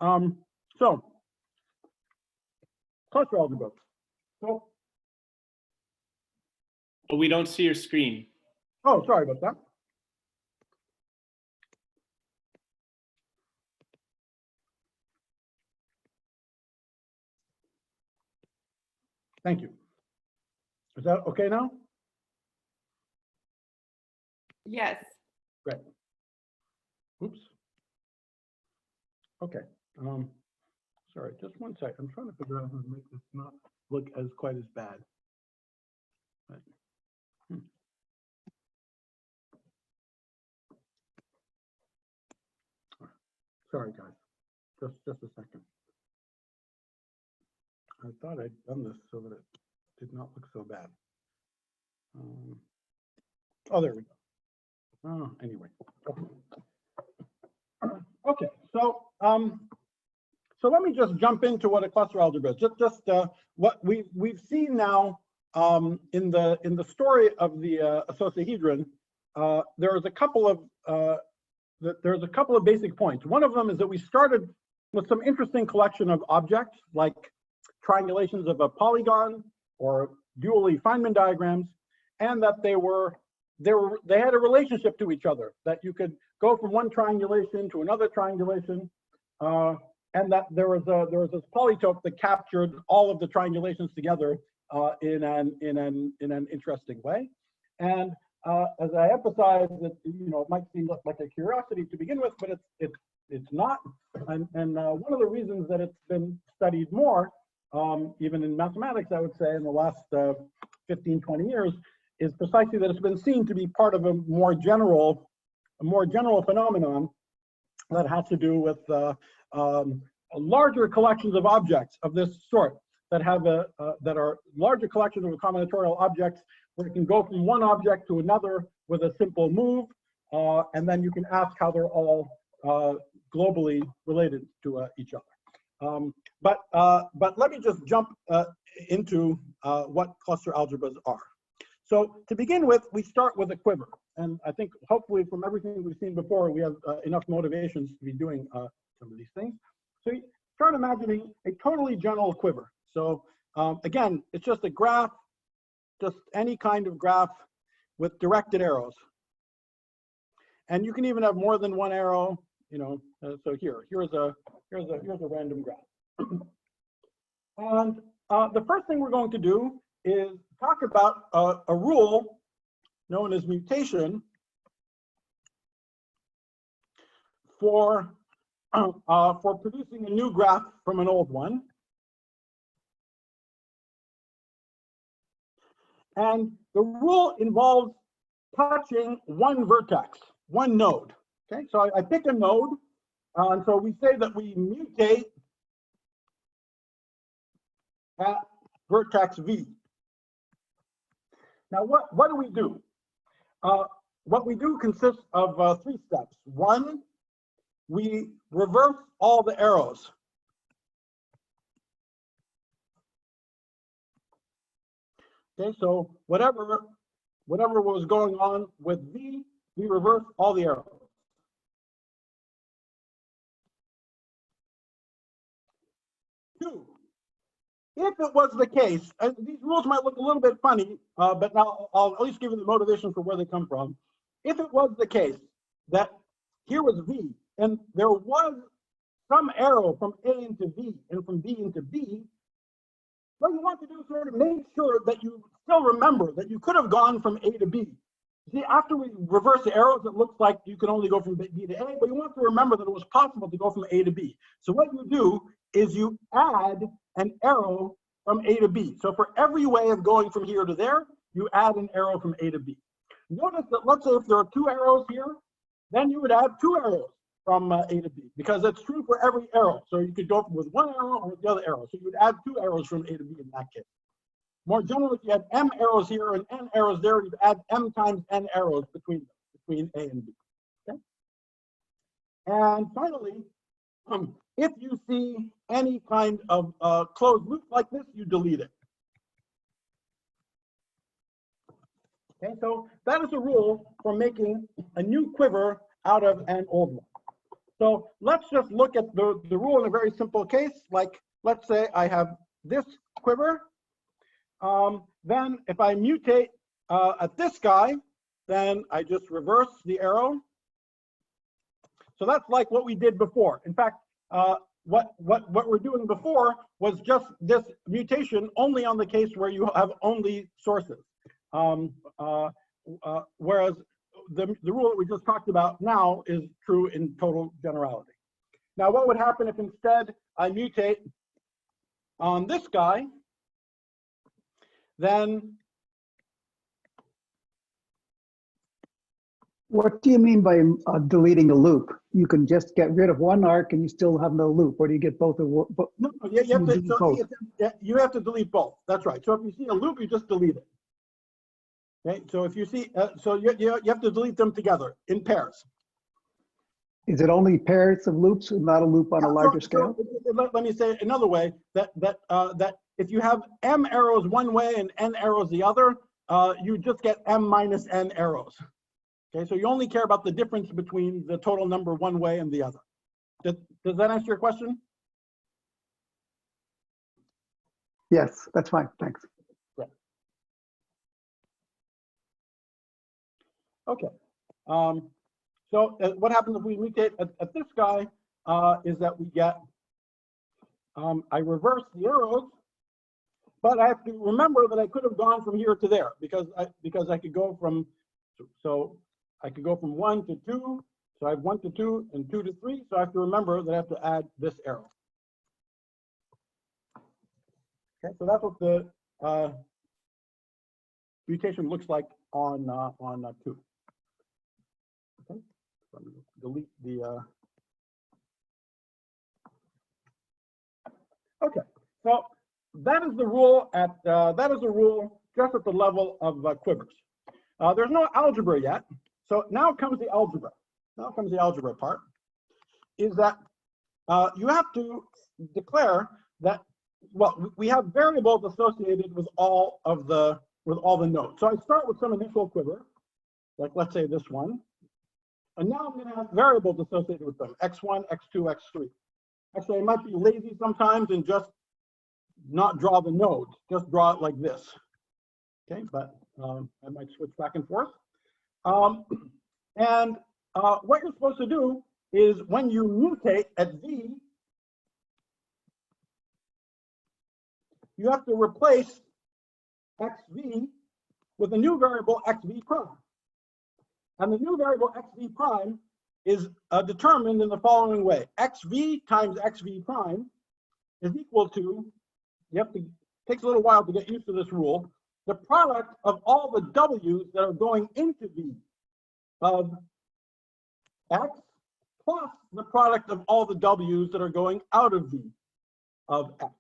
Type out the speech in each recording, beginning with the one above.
So cluster algebra. So, Well, we don't see your screen. oh, sorry about that. Thank you. Is that okay now? Yes. Great. Oops. Okay. Sorry, just one sec. I'm trying to figure out how to make this not look as quite as bad. Right. Sorry, guys. Just a second. I thought I'd done this so that it did not look so bad. Oh, there we go. Oh, anyway. Okay. So let me just jump into what a cluster algebra is. Just what we've seen now in the story of the icosahedron. There's a couple of basic points. One of them is that we started with some interesting collection of objects like triangulations of a polygon or dually Feynman diagrams, and that they had a relationship to each other, that you could go from one triangulation to another triangulation, and that there was this polytope that captured all of the triangulations together in an interesting way. And as I emphasized, that it might seem like a curiosity to begin with, but it's not. And one of the reasons that it's been studied more, even in mathematics, I would say, in the last 15, 20 years, is precisely that it's been seen to be part of a more general phenomenon that has to do with larger collections of objects of this sort that have that are larger collections of combinatorial objects where you can go from one object to another with a simple move, and then you can ask how they're all globally related to each other. But let me just jump into what cluster algebras are. So to begin with, we start with a quiver. And I think hopefully from everything we've seen before, we have enough motivations to be doing some of these things. So you start imagining a totally general quiver. So again, it's just a graph, just any kind of graph with directed arrows. And you can even have more than one arrow, so here's a random graph. And the first thing we're going to do is talk about a rule known as mutation for producing a new graph from an old one. And the rule involves touching one vertex, one node. Okay, so I pick a node, and so we say that we mutate at vertex V. Now, what do we do? What we do consists of 3 steps. One, we reverse all the arrows. Okay, so whatever was going on with V, we reverse all the arrows. Two, if it was the case, and these rules might look a little bit funny, but now I'll at least give you the motivation for where they come from. If it was the case that here was V, and there was some arrow from A into V and from B into B, what you want to do is sort of make sure that you still remember that you could have gone from A to B. See, after we reverse the arrows, it looks like you can only go from B to A, but you want to remember that it was possible to go from A to B. So what you do is you add an arrow from A to B. So for every way of going from here to there, you add an arrow from A to B. Notice that, let's say if there are 2 arrows here, then you would add 2 arrows from A to B, because that's true for every arrow. So you could go with 1 arrow or with the other arrow. So you would add 2 arrows from A to B in that case. More generally, if you had m arrows here and n arrows there, you'd add m times n arrows between A and B. Okay. And finally, if you see any kind of closed loop like this, you delete it. Okay, so that is a rule for making a new quiver out of an old one. So let's just look at the rule in a very simple case. Like, let's say I have this quiver. Then if I mutate at this guy, then I just reverse the arrow. So that's like what we did before. In fact, what we're doing before was just this mutation only on the case where you have only sources. Whereas the rule that we just talked about now is true in total generality. Now, what would happen if instead I mutate on this guy? Then what do you mean by deleting a loop? You can just get rid of one arc and you still have no loop, or do you get both? No, you have to, you have to delete both. That's right. So if you see a loop, you just delete it. Okay. So if you see, so you have to delete them together in pairs. Is it only pairs of loops and not a loop on a larger scale? Let me say it another way, that if you have m arrows one way and n arrows the other, you just get m minus n arrows. Okay, so you only care about the difference between the total number one way and the other. Does that answer your question? Yes, that's fine. Thanks. Right. Okay. So what happens if we mutate at this guy is that we get, I reverse the arrows, but I have to remember that I could have gone from here to there because I could go from, so I could go from 1 to 2. So I have 1 to 2 and 2 to 3. So I have to remember that I have to add this arrow. Okay, so that's what the mutation looks like on 2. Okay, so I'm going to delete the. Okay, so that is the rule at just at the level of quivers. There's no algebra yet, so now comes the algebra. Now comes the algebra part. Is that you have to declare that, well, we have variables associated with all the nodes. So I start with some initial quiver, like let's say this one, and now I'm going to have variables associated with them: x1, x2, x3. Actually, I might be lazy sometimes and just not draw the nodes, just draw it like this. Okay, but I might switch back and forth. And what you're supposed to do is when you mutate at v, you have to replace xv with a new variable xv prime. And the new variable xv prime is determined in the following way: xv times xv prime is equal to, takes a little while to get used to this rule, the product of all the w's that are going into v of x plus the product of all the w's that are going out of v of x.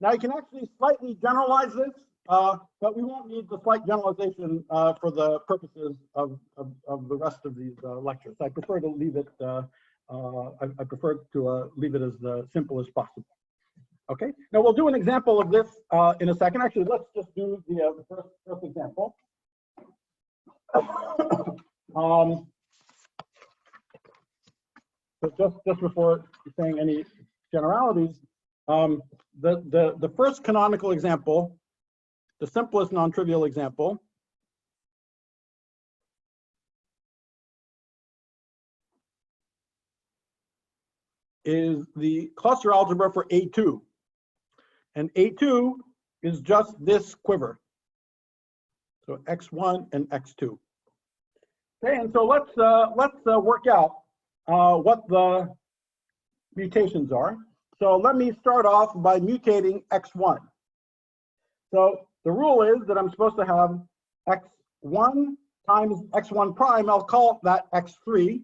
Now you can actually slightly generalize this, but we won't need the slight generalization for the purposes of the rest of these lectures. I prefer to leave it. I prefer to leave it as simple as possible. Okay. Now we'll do an example of this in a second. Actually, let's just do the first example. So just before saying any generalities, the first canonical example, the simplest non-trivial example, is the cluster algebra for A2. And A2 is just this quiver. So x1 and x2. Okay, and so let's work out what the mutations are. So let me start off by mutating x1. So the rule is that I'm supposed to have x1 times x1 prime, I'll call that x3,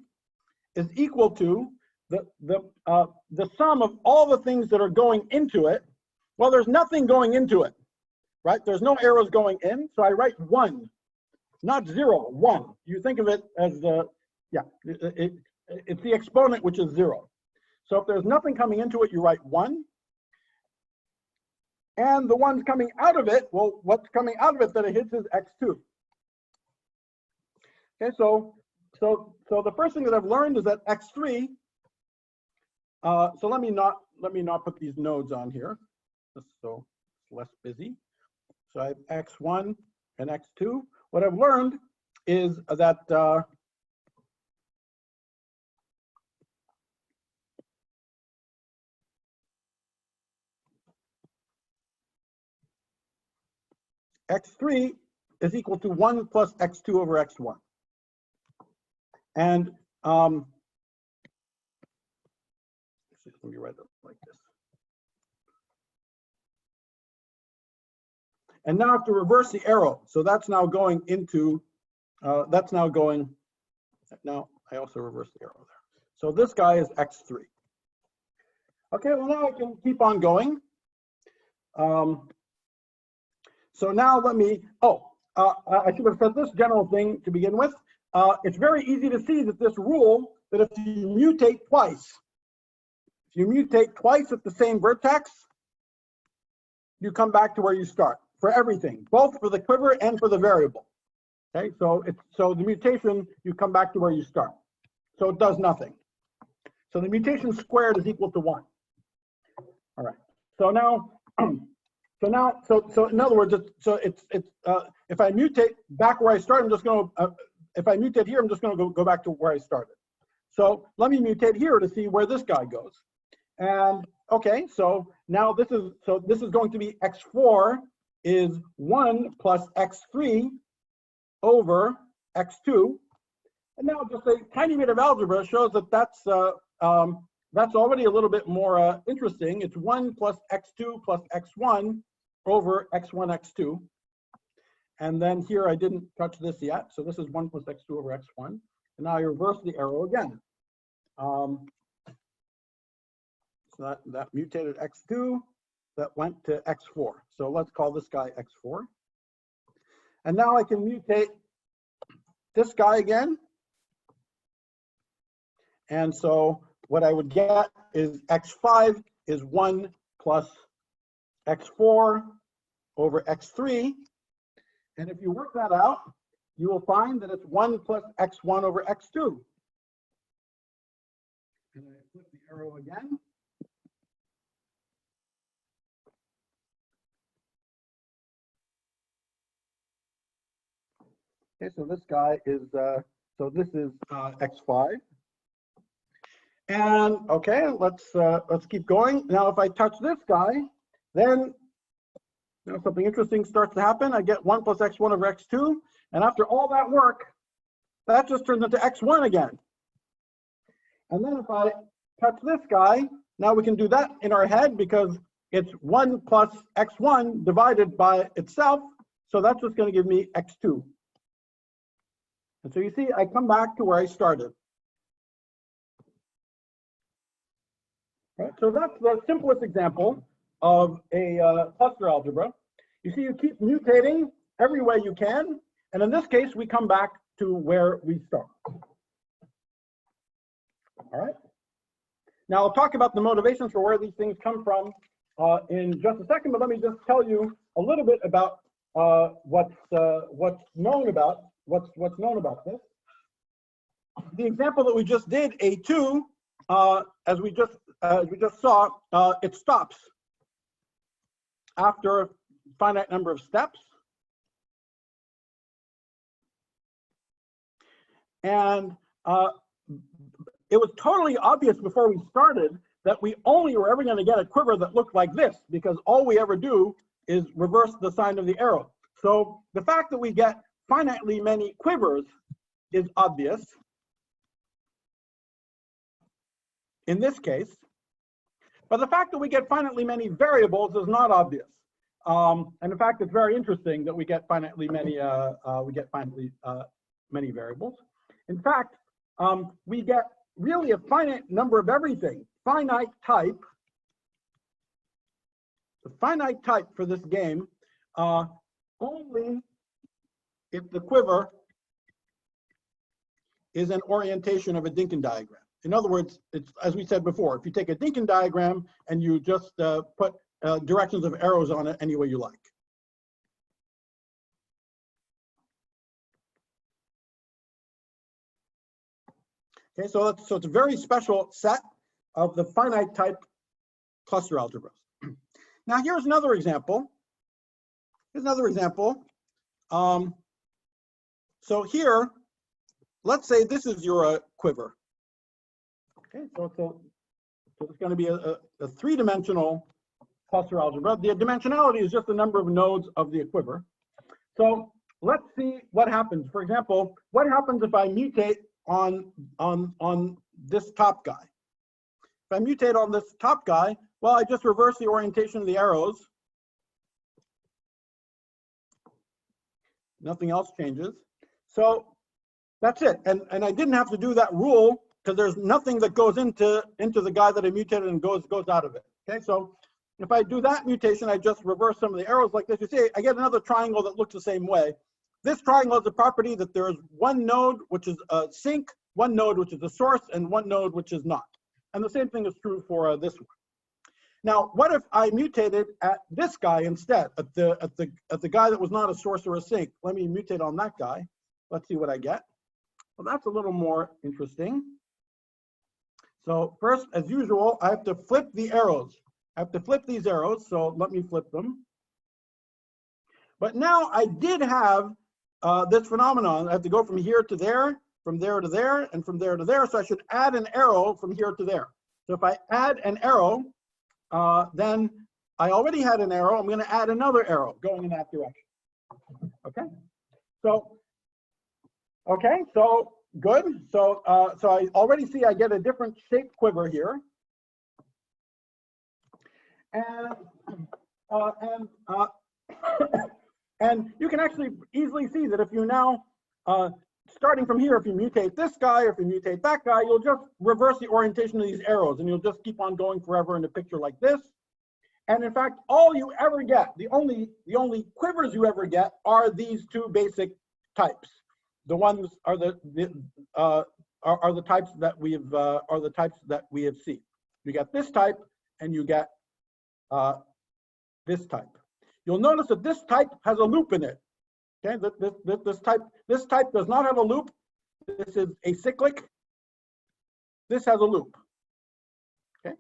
is equal to the sum of all the things that are going into it. Well, there's nothing going into it, right? There's no arrows going in, so I write 1, not 0, 1. You think of it as it's the exponent, which is 0. So if there's nothing coming into it, you write 1. And the ones coming out of it, well, what's coming out of it that it hits is x2. Okay, so the first thing that I've learned is that x3. So let me not put these nodes on here, just so it's less busy. So I have x1 and x2. What I've learned is that x3 is equal to 1 plus x2 over x1. And let me write it like this. And now I have to reverse the arrow. So that's now going into, now I also reverse the arrow there. So this guy is x3. Okay, well now I can keep on going. So now let me, I should have said this general thing to begin with. It's very easy to see that this rule, that if you mutate twice at the same vertex, you come back to where you start for everything, both for the quiver and for the variable. Okay, so the mutation, you come back to where you start. So it does nothing. So the mutation squared is equal to 1. All right. So now, so in other words, if I mutate back where I start, I'm just going to, if I mutate here, I'm just going to go back to where I started. So let me mutate here to see where this guy goes. And okay, so now this is going to be x4 is 1 plus x3 over x2. And now just a tiny bit of algebra shows that that's already a little bit more interesting. It's 1 plus x2 plus x1 over x1, x2. And then here I didn't touch this yet. So this is 1 plus x2 over x1. And now I reverse the arrow again. So that mutated x2, that went to x4. So let's call this guy x4. And now I can mutate this guy again. And so what I would get is x5 is 1 plus x4 over x3. And if you work that out, you will find that it's 1 plus x1 over x2. And I flip the arrow again. Okay, so this guy is, so this is x5. And okay, let's keep going. Now, if I touch this guy, then something interesting starts to happen. I get 1 plus x1 over x2. And after all that work, that just turns into x1 again. And then if I touch this guy, now we can do that in our head because it's 1 plus x1 divided by itself. So that's just going to give me x2. And so you see, I come back to where I started. Right, so that's the simplest example of a cluster algebra. You see, you keep mutating every way you can. And in this case, we come back to where we start. All right. Now, I'll talk about the motivations for where these things come from in just a second, but let me just tell you a little bit about what's known about this. The example that we just did, A2, as we just saw, it stops after a finite number of steps. And it was totally obvious before we started that we only were ever going to get a quiver that looked like this, because all we ever do is reverse the sign of the arrow. So the fact that we get finitely many quivers is obvious in this case, but the fact that we get finitely many variables is not obvious. And in fact, it's very interesting that we get finitely many many variables. In fact, we get really a finite number of everything. Finite type. The finite type for this game only if the quiver is an orientation of a Dinkin diagram. In other words, it's, as we said before, if you take a Dinkin diagram and you just put directions of arrows on it any way you like. Okay, so it's a very special set of the finite type cluster algebras. Now here's another example. So here, let's say this is your quiver. Okay, so it's going to be a three-dimensional cluster algebra. The dimensionality is just the number of nodes of the quiver. So let's see what happens. For example, what happens if I mutate on this top guy? If I mutate on this top guy, well, I just reverse the orientation of the arrows. Nothing else changes. So that's it. And I didn't have to do that rule because there's nothing that goes into the guy that I mutated and goes out of it. Okay, so if I do that mutation, I just reverse some of the arrows like this. You see, I get another triangle that looks the same way. This triangle has the property that there is one node which is a sink, one node which is a source, and one node which is not. And the same thing is true for this one. Now, what if I mutated at this guy instead, at the guy that was not a source or a sink? Let me mutate on that guy. Let's see what I get. Well, that's a little more interesting. So first, as usual, I have to flip the arrows. I have to flip these arrows, so let me flip them. But now I did have this phenomenon. I have to go from here to there, from there to there, and from there to there. So I should add an arrow from here to there. So if I add an arrow, then I already had an arrow. I'm going to add another arrow going in that direction. Okay. So good. So I already see I get a different shaped quiver here. And you can actually easily see that if you now, starting from here, if you mutate this guy, or if you mutate that guy, you'll just reverse the orientation of these arrows and you'll just keep on going forever in a picture like this. And in fact, all you ever get, the only quivers you ever get are these two basic types. The ones are the types that we have seen. You get this type and you get this type. You'll notice that this type has a loop in it. Okay, this type does not have a loop. This is acyclic. This has a loop. Okay,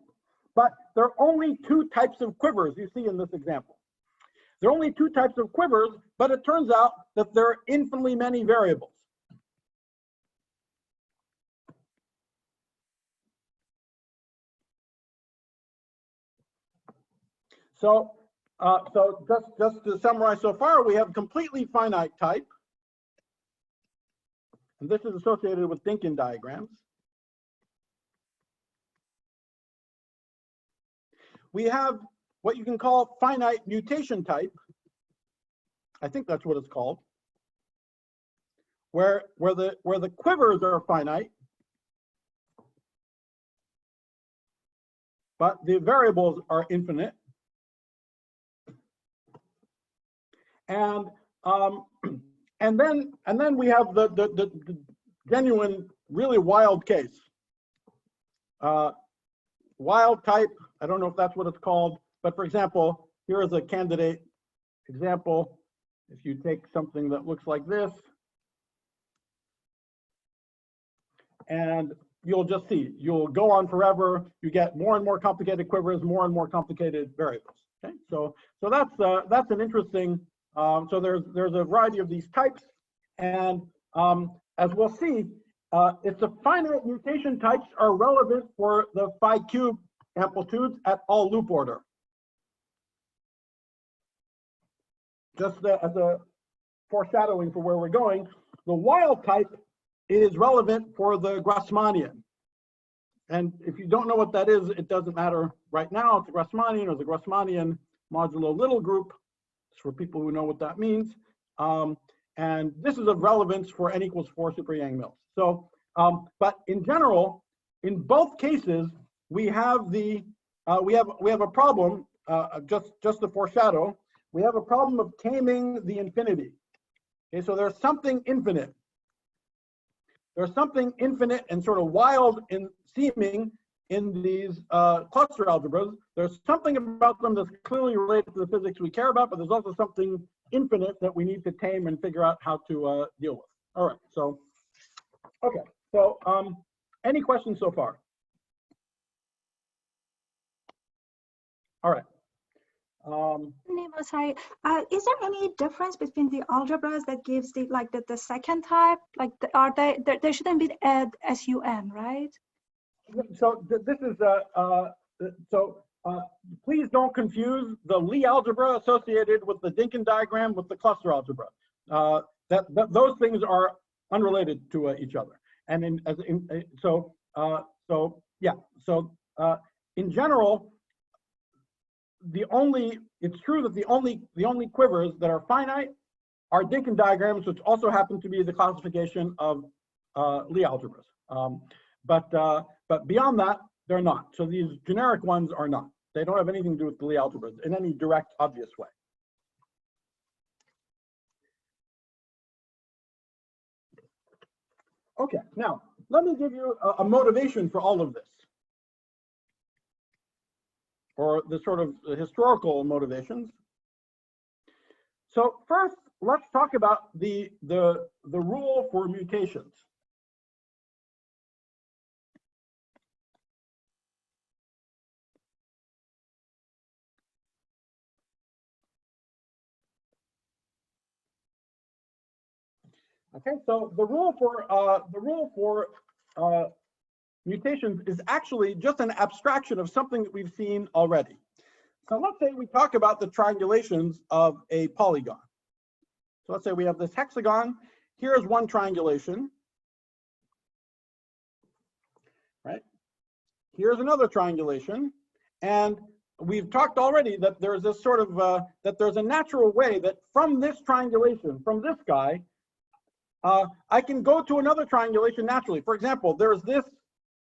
but there are only two types of quivers you see in this example. There are only two types of quivers, but it turns out that there are infinitely many variables. So just to summarize so far, we have completely finite type. And this is associated with Dinkin diagrams. We have what you can call finite mutation type. I think that's what it's called. Where the quivers are finite, but the variables are infinite. And then we have the genuine, really wild case. Wild type, I don't know if that's what it's called, but for example, here is a candidate example. If you take something that looks like this, and you'll just see, you'll go on forever, you get more and more complicated quivers, more and more complicated variables. Okay, so that's an interesting. So there's a variety of these types, and as we'll see, if the finite mutation types are relevant for the phi cube amplitudes at all loop order. Just as a foreshadowing for where we're going, the wild type is relevant for the Grassmannian. And if you don't know what that is, it doesn't matter right now. It's a Grassmannian or the Grassmannian modulo little group. For people who know what that means. And this is of relevance for n equals 4 super Yang-Mills. So, but in general, in both cases, we have the we have a problem. Just to foreshadow, we have a problem of taming the infinity. Okay, so there's something infinite. There's something infinite and sort of wild in seeming in these cluster algebras. There's something about them that's clearly related to the physics we care about, but there's also something infinite that we need to tame and figure out how to deal with. All right, so, okay. So Any questions so far? All right. Nima, sorry. Is there any difference between the algebras that gives the the second type? Like, are they shouldn't be SUN, right? So this is please don't confuse the Lie algebra associated with the Dinkin diagram with the cluster algebra. Those things are unrelated to each other. And in general, it's true that the only quivers that are finite are Dinkin diagrams, which also happen to be the classification of Lie algebras. But beyond that, they're not. So these generic ones are not. They don't have anything to do with the Lie algebras in any direct, obvious way. Okay, now let me give you a motivation for all of this, or the sort of historical motivations. So first, let's talk about the rule for mutations. Okay, so the rule for mutations is actually just an abstraction of something that we've seen already. So let's say we talk about the triangulations of a polygon. So let's say we have this hexagon. Here's one triangulation, right? Here's another triangulation, and we've talked already that there's this sort of that there's a natural way that from this triangulation, from this guy, I can go to another triangulation naturally. For example, there's this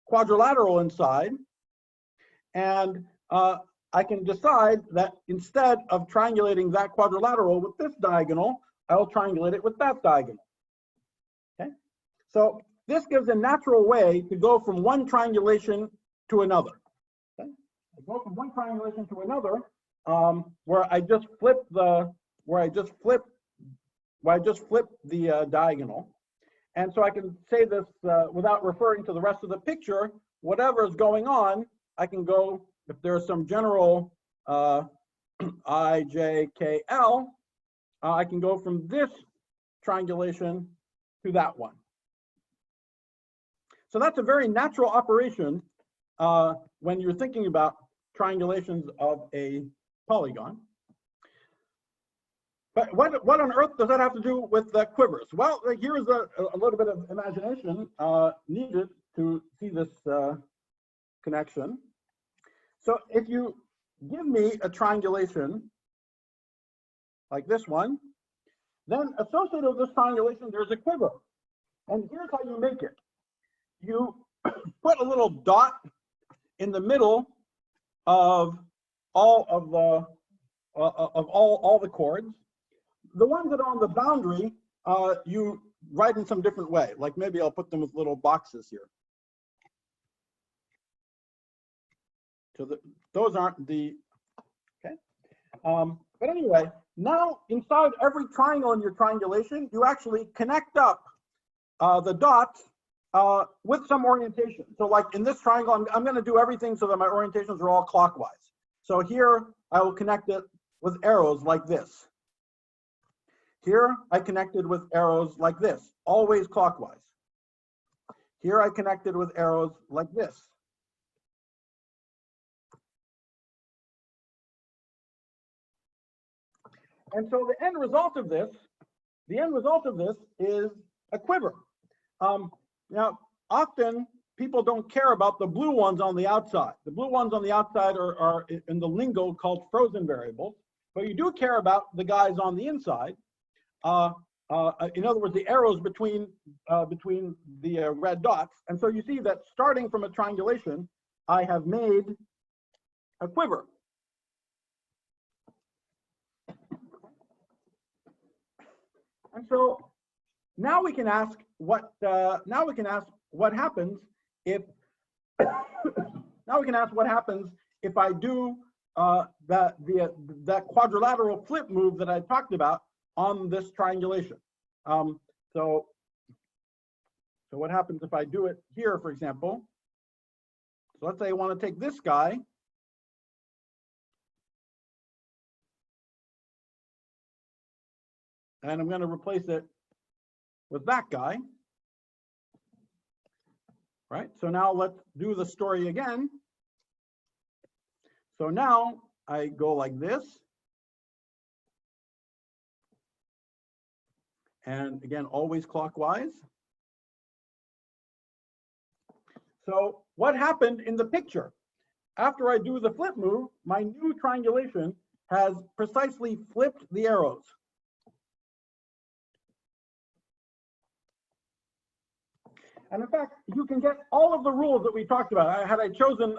quadrilateral inside, and I can decide that instead of triangulating that quadrilateral with this diagonal, I'll triangulate it with that diagonal. Okay, so this gives a natural way to go from one triangulation to another. Okay? I go from one triangulation to another, where I just flip the diagonal. And so I can say this without referring to the rest of the picture. Whatever is going on, I can go, if there's some general I, J, K, L, I can go from this triangulation to that one. So that's a very natural operation when you're thinking about triangulations of a polygon. But what on earth does that have to do with the quivers? Well, here is a little bit of imagination needed to see this connection. So if you give me a triangulation like this one, then associated with this triangulation, there's a quiver. And here's how you make it. You put a little dot in the middle of all of the chords. The ones that are on the boundary, you write in some different way. Like maybe I'll put them with little boxes here. So those aren't the, okay. But anyway, now inside every triangle in your triangulation, you actually connect up the dots with some orientation. So like in this triangle, I'm going to do everything so that my orientations are all clockwise. So here I will connect it with arrows like this. Here I connected with arrows like this, always clockwise. Here I connected with arrows like this. And so the end result of this is a quiver. Now, often people don't care about the blue ones on the outside. The blue ones on the outside are in the lingo called frozen variables, but you do care about the guys on the inside. In other words, the arrows between the red dots. And so you see that starting from a triangulation, I have made a quiver. And so now we can ask what happens if if I do that quadrilateral flip move that I talked about on this triangulation. So So what happens if I do it here, for example? So let's say I want to take this guy. And I'm going to replace it with that guy. Right, so now let's do the story again. So now I go like this. And again, always clockwise. So what happened in the picture? After I do the flip move, my new triangulation has precisely flipped the arrows. And in fact, you can get all of the rules that we talked about. Had I chosen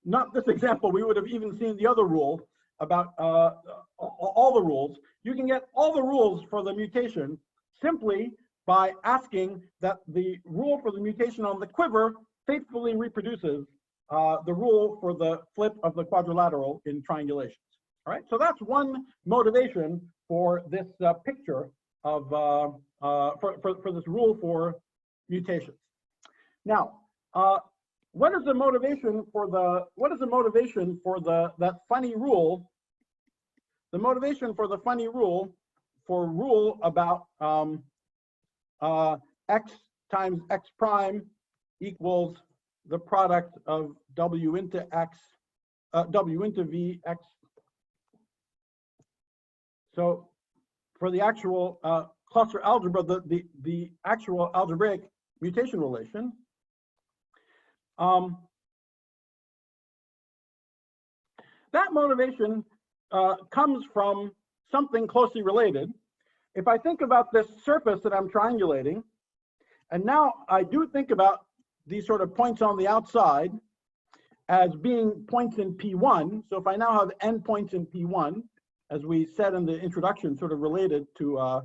not this example, we would have even seen the other rule about all the rules. You can get all the rules for the mutation simply by asking that the rule for the mutation on the quiver faithfully reproduces the rule for the flip of the quadrilateral in triangulations. All right, so that's one motivation for this picture of for this rule for mutations. Now, what is the motivation for that funny rule? The motivation for the funny rule about x times x prime equals the product of w into x, w into v x. So for the actual cluster algebra, the actual algebraic mutation relation, that motivation comes from something closely related. If I think about this surface that I'm triangulating, and now I do think about these sort of points on the outside as being points in P1. So if I now have n points in P1, as we said in the introduction, sort of related to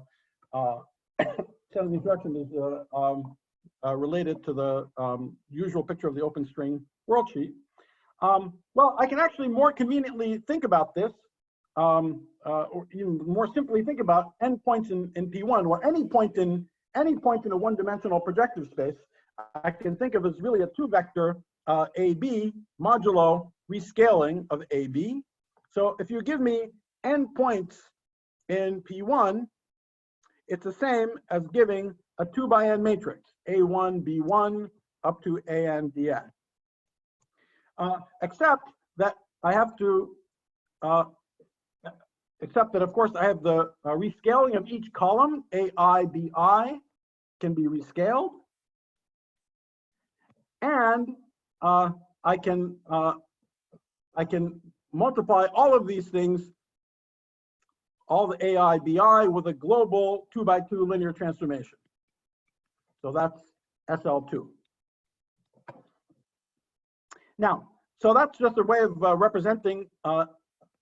said in the introduction is related to the usual picture of the open string world sheet. Well, I can actually more conveniently think about this, or even more simply think about n points in P1, where any point in a one-dimensional projective space I can think of as really a two-vector AB modulo rescaling of AB. So if you give me n points in P1, it's the same as giving a 2 by n matrix, A1, B1, up to AN, DN. Except that I have to, except that of course I have the rescaling of each column, AI, BI, can be rescaled. And I can multiply all of these things, all the AI, BI, with a global 2 by 2 linear transformation. So that's SL2. Now, so that's just a way of representing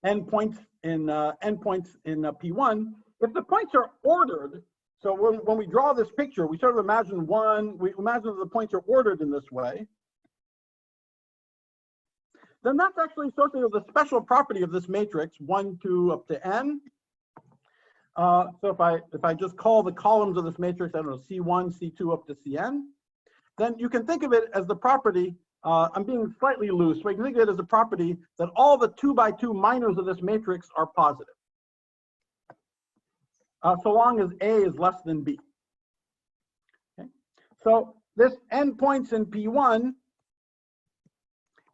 n points in P1. If the points are ordered, so when we draw this picture, we sort of imagine we imagine that the points are ordered in this way. Then that's actually associated with a special property of this matrix, 1, 2, up to n. So if I just call the columns of this matrix, I don't know, C1, C2 up to Cn, then you can think of it as the property, I'm being slightly loose, but you can think of it as a property that all the 2 by 2 minors of this matrix are positive, so long as A is less than B. Okay. So this n points in P1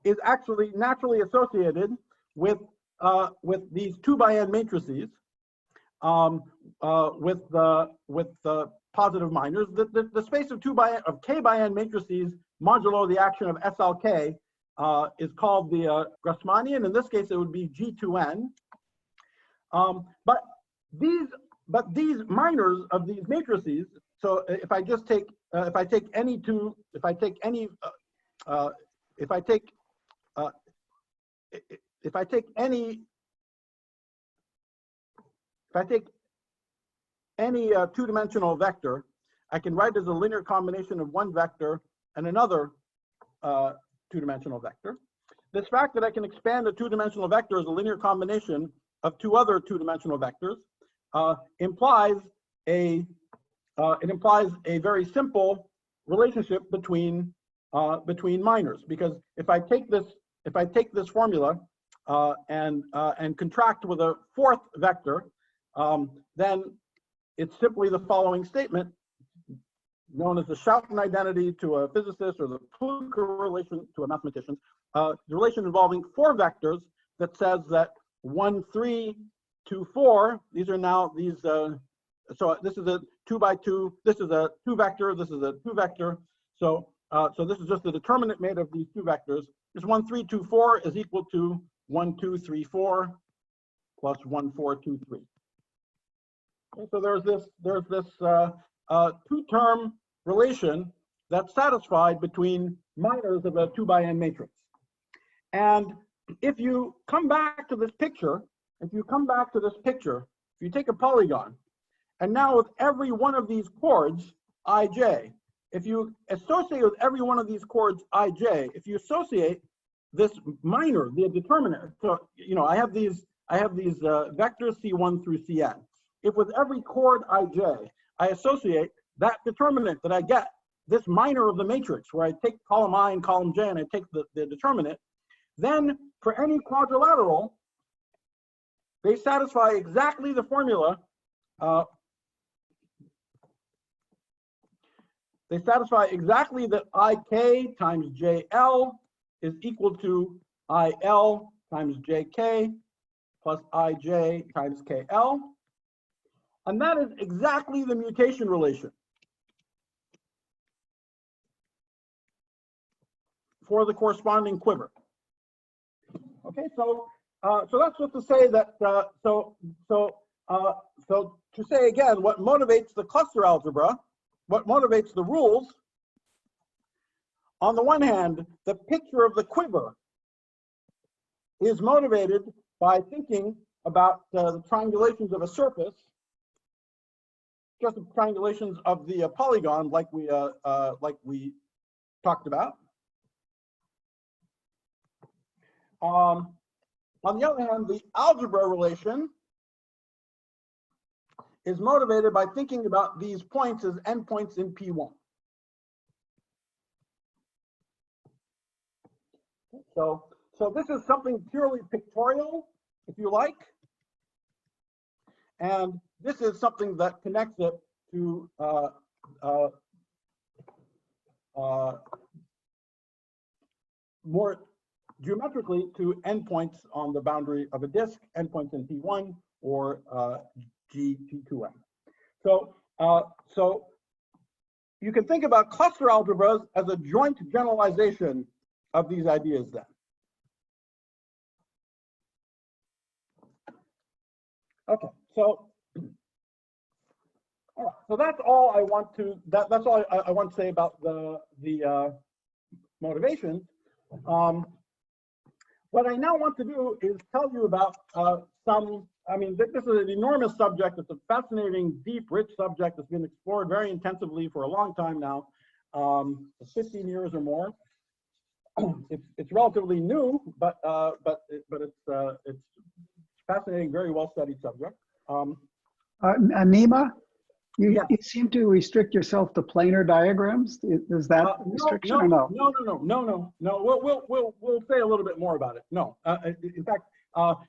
is actually naturally associated with these 2 by n matrices, with the positive minors. The space of k by n matrices modulo the action of SLK is called the Grassmannian. In this case, it would be G2n. But these minors of these matrices. So if I just take any two-dimensional vector, I can write as a linear combination of one vector and another two-dimensional vector. This fact that I can expand a two-dimensional vector as a linear combination of two other two-dimensional vectors implies a very simple relationship between minors, because if I take this formula and contract with a fourth vector, then it's simply the following statement, known as the Schouten identity to a physicist, or the Pluker relation to a mathematician, the relation involving four vectors that says that 1, 3, 2, 4, these are now these, so this is a 2 by 2, this is a 2 vector, this is a 2 vector. So so this is just the determinant made of these two vectors. This 1, 3, 2, 4 is equal to 1, 2, 3, 4 plus 1, 4, 2, 3. Okay, so there's this two-term relation that's satisfied between minors of a 2 by n matrix. And if you come back to this picture, if you take a polygon, and now with every one of these chords, ij, if you associate with every one of these chords ij, if you associate this minor, the determinant, so you know I have these vectors c1 through cn. If with every chord ij, I associate that determinant that I get, this minor of the matrix, where I take column I and column j and I take the determinant, then for any quadrilateral, they satisfy exactly the formula. They satisfy exactly that ik times jl is equal to il times jk plus ij times kl. And that is exactly the mutation relation for the corresponding quiver. Okay, so that's just to say that so to say again, what motivates the cluster algebra, what motivates the rules, on the one hand, the picture of the quiver is motivated by thinking about the triangulations of a surface, just the triangulations of the polygon, like we talked about. On the other hand, the algebra relation is motivated by thinking about these points as endpoints in P1. So this is something purely pictorial, if you like. And this is something that connects it to more geometrically to endpoints on the boundary of a disk, endpoints in P1 or G2M. So you can think about cluster algebras as a joint generalization of these ideas then. Okay, so all right, so that's all I want to that's all I want to say about the motivations. What I now want to do is tell you about some. I mean, this is an enormous subject. It's a fascinating, deep, rich subject that's been explored very intensively for a long time now, 15 years or more. It's relatively new, but it's fascinating, very well studied subject. Nima, Yes. you seem to restrict yourself to planar diagrams. Is that a restriction or no? No. We'll say a little bit more about it. No, in fact,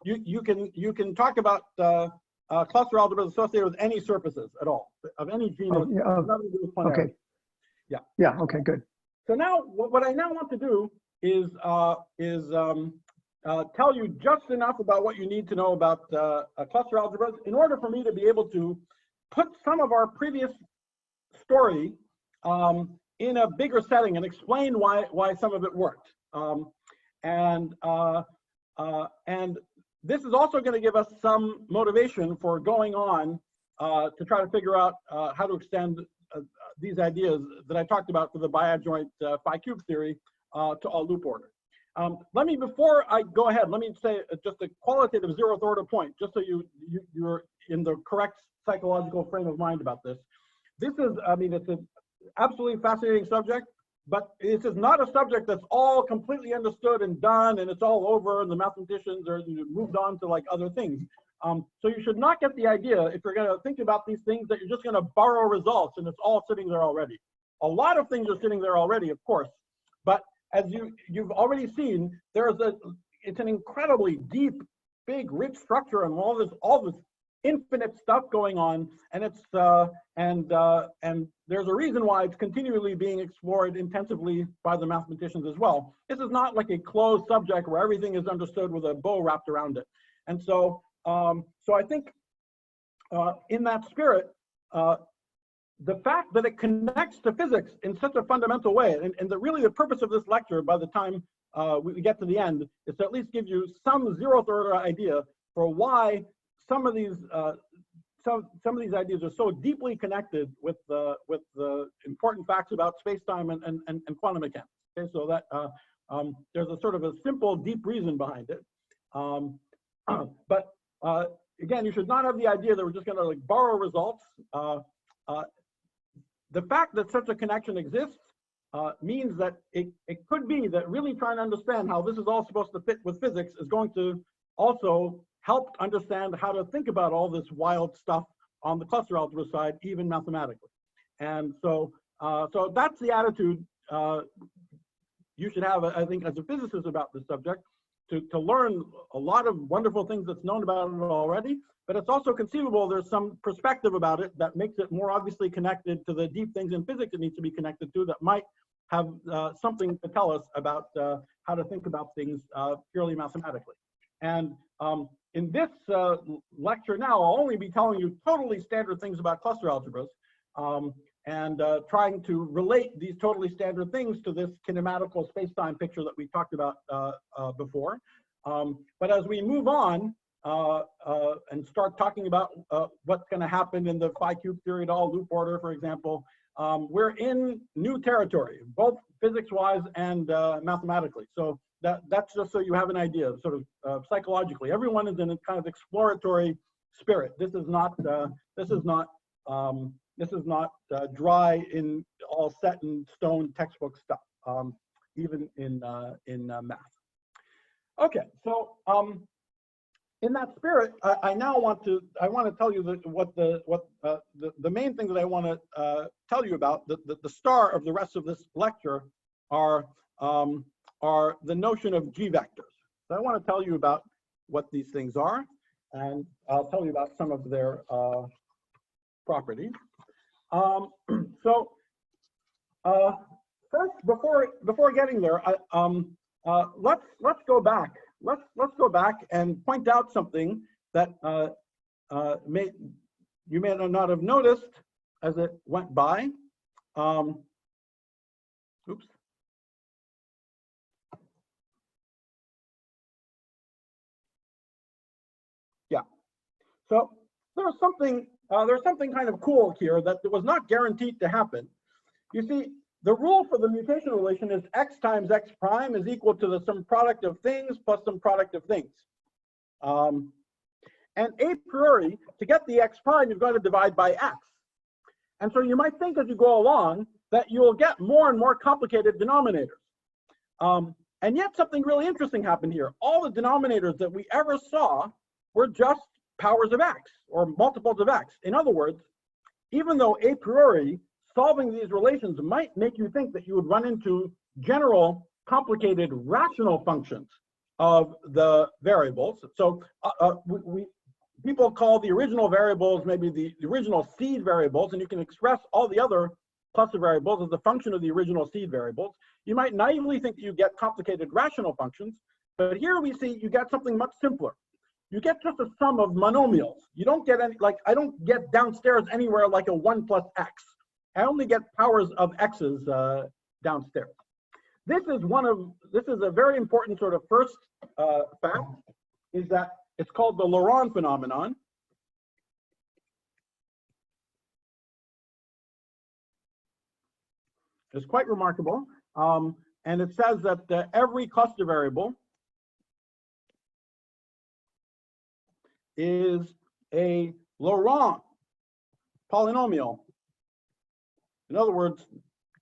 you can talk about cluster algebras associated with any surfaces at all, of any genus. Okay. Yeah. Okay. Good. So now, what I now want to do is tell you just enough about what you need to know about cluster algebras in order for me to be able to put some of our previous story in a bigger setting and explain why some of it worked. And this is also going to give us some motivation for going on to try to figure out how to extend these ideas that I talked about for the biadjoint phi cube theory to all loop order. Before I go ahead, let me say just a qualitative zeroth order point, just so you're in the correct psychological frame of mind about this. This is, I mean, it's an absolutely fascinating subject, but this is not a subject that's all completely understood and done and it's all over and the mathematicians are moved on to like other things. So you should not get the idea, if you're going to think about these things, that you're just going to borrow results and it's all sitting there already. A lot of things are sitting there already, of course, but as you've already seen, it's an incredibly deep, big, rich structure, and all this infinite stuff going on, and and there's a reason why it's continually being explored intensively by the mathematicians as well. This is not like a closed subject where everything is understood with a bow wrapped around it. And so I think in that spirit, the fact that it connects to physics in such a fundamental way, and really the purpose of this lecture, by the time we get to the end, is to at least give you some zeroth order idea for why some of these ideas are so deeply connected with the important facts about space-time and quantum mechanics. Okay, so that there's a sort of a simple, deep reason behind it. But again, you should not have the idea that we're just going to like borrow results. The fact that such a connection exists means that it could be that really trying to understand how this is all supposed to fit with physics is going to also help understand how to think about all this wild stuff on the cluster algebra side, even mathematically. And so that's the attitude you should have, I think, as a physicist about this subject, to learn a lot of wonderful things that's known about it already, but it's also conceivable there's some perspective about it that makes it more obviously connected to the deep things in physics it needs to be connected to, that might have something to tell us about how to think about things purely mathematically. And in this lecture now, I'll only be telling you totally standard things about cluster algebras, and trying to relate these totally standard things to this kinematical space-time picture that we talked about before. But as we move on and start talking about what's going to happen in the phi cube theory at all loop order, for example, we're in new territory, both physics-wise and mathematically. So that's just so you have an idea, sort of psychologically. Everyone is in a kind of exploratory spirit. This is not dry in all set in stone textbook stuff, even in math. Okay, so in that spirit, I now want to tell you the main thing that I want to tell you about, the star of the rest of this lecture are the notion of G vectors. So I want to tell you about what these things are, and I'll tell you about some of their properties. First, before getting there, let's go back. Let's go back and point out something that you may not have noticed as it went by. Oops. Yeah. So there's something kind of cool here that was not guaranteed to happen. You see, the rule for the mutation relation is x times x prime is equal to the sum product of things plus some product of things. And a priori, to get the x prime, you've got to divide by x. And so you might think as you go along that you'll get more and more complicated denominators. And yet something really interesting happened here. All the denominators that we ever saw were just powers of x or multiples of x. In other words, even though a priori solving these relations might make you think that you would run into general complicated rational functions of the variables. So people call the original variables maybe the original seed variables, and you can express all the other cluster variables as a function of the original seed variables. You might naively think that you get complicated rational functions, but here we see you get something much simpler. You get just a sum of monomials. You don't get any, like, I don't get downstairs anywhere like a 1 plus x. I only get powers of x's downstairs. This is a very important sort of first fact, is that it's called the Laurent phenomenon. It's quite remarkable. And it says that every cluster variable is a Laurent polynomial. In other words,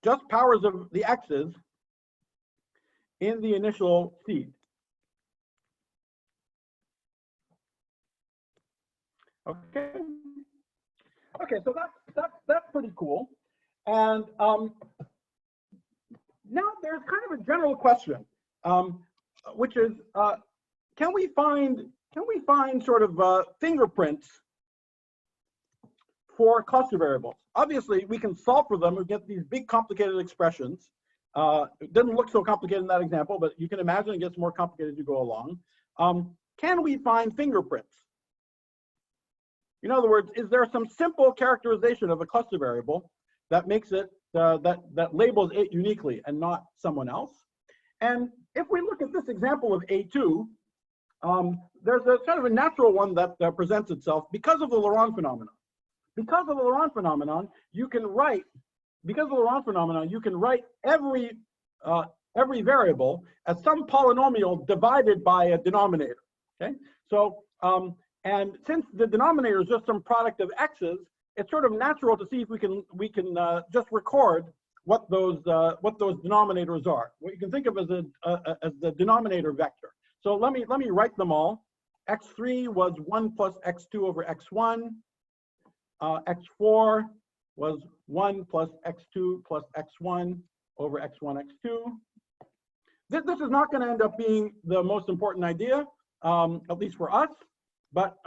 just powers of the x's in the initial seed. Okay. Okay, so that's pretty cool. And now there's kind of a general question, which is, can we find sort of fingerprints for cluster variables? Obviously, we can solve for them. We get these big complicated expressions. It didn't look so complicated in that example, but you can imagine it gets more complicated as you go along. Can we find fingerprints? In other words, is there some simple characterization of a cluster variable that makes it, that labels it uniquely and not someone else? And if we look at this example of A2, there's a kind of a natural one that presents itself because of the Laurent phenomenon. Because of the Laurent phenomenon, you can write every variable as some polynomial divided by a denominator. Okay, so and since the denominator is just some product of x's, it's sort of natural to see if we can just record what those denominators are. What you can think of as the denominator vector. So let me write them all. X3 was 1 plus x2 over x1. X4 was 1 plus x2 plus x1 over x1, x2. This is not going to end up being the most important idea, at least for us, but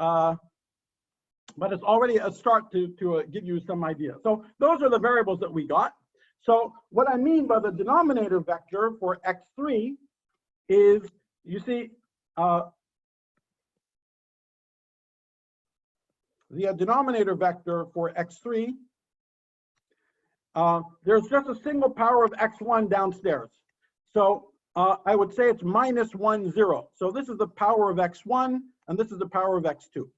it's already a start to give you some idea. So those are the variables that we got. So what I mean by the denominator vector for x3 is, you see, the denominator vector for x3, there's just a single power of x1 downstairs. So I would say it's minus 1, 0. So this is the power of x1, and this is the power of x2.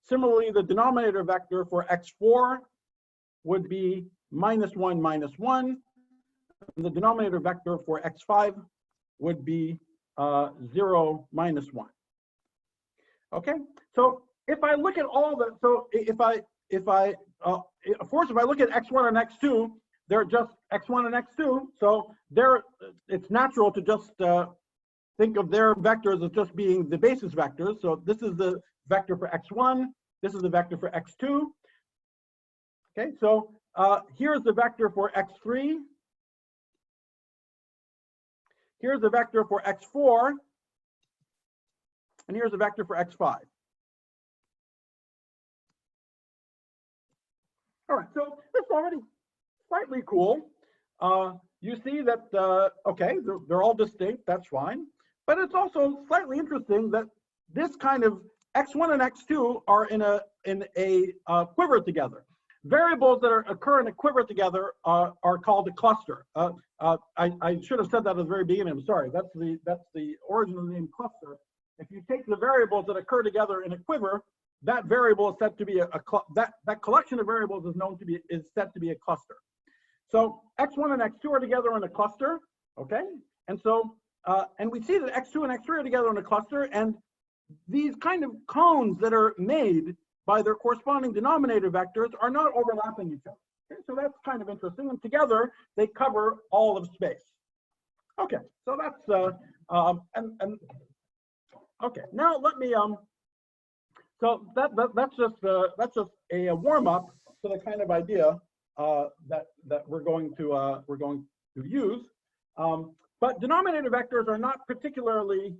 Similarly, the denominator vector for x4 would be minus 1, minus 1. And the denominator vector for x5 would be 0, minus 1. Okay, so if I look at all the, so if I of course, if I look at x1 and x2, they're just x1 and x2. So it's natural to just think of their vectors as just being the basis vectors. So this is the vector for x1. This is the vector for x2. Okay, so here's the vector for x3. Here's the vector for x4. And here's the vector for x5. All right, so this is already slightly cool. You see that, okay, they're all distinct, that's fine. But it's also slightly interesting that this kind of x1 and x2 are in a quiver together. Variables that occur in a quiver together are called a cluster. I should have said that at the very beginning. I'm sorry. That's the origin of the name cluster. If you take the variables that occur together in a quiver, that variable is said to be that collection of variables is said to be a cluster. So x1 and x2 are together in a cluster. Okay, and so and we see that x2 and x3 are together in a cluster, and these kind of cones that are made by their corresponding denominator vectors are not overlapping each other. Okay, so that's kind of interesting, and together they cover all of space. Okay, so that's okay. Now let me so that's just a warm up to the kind of idea that we're going to use. But denominator vectors are not particularly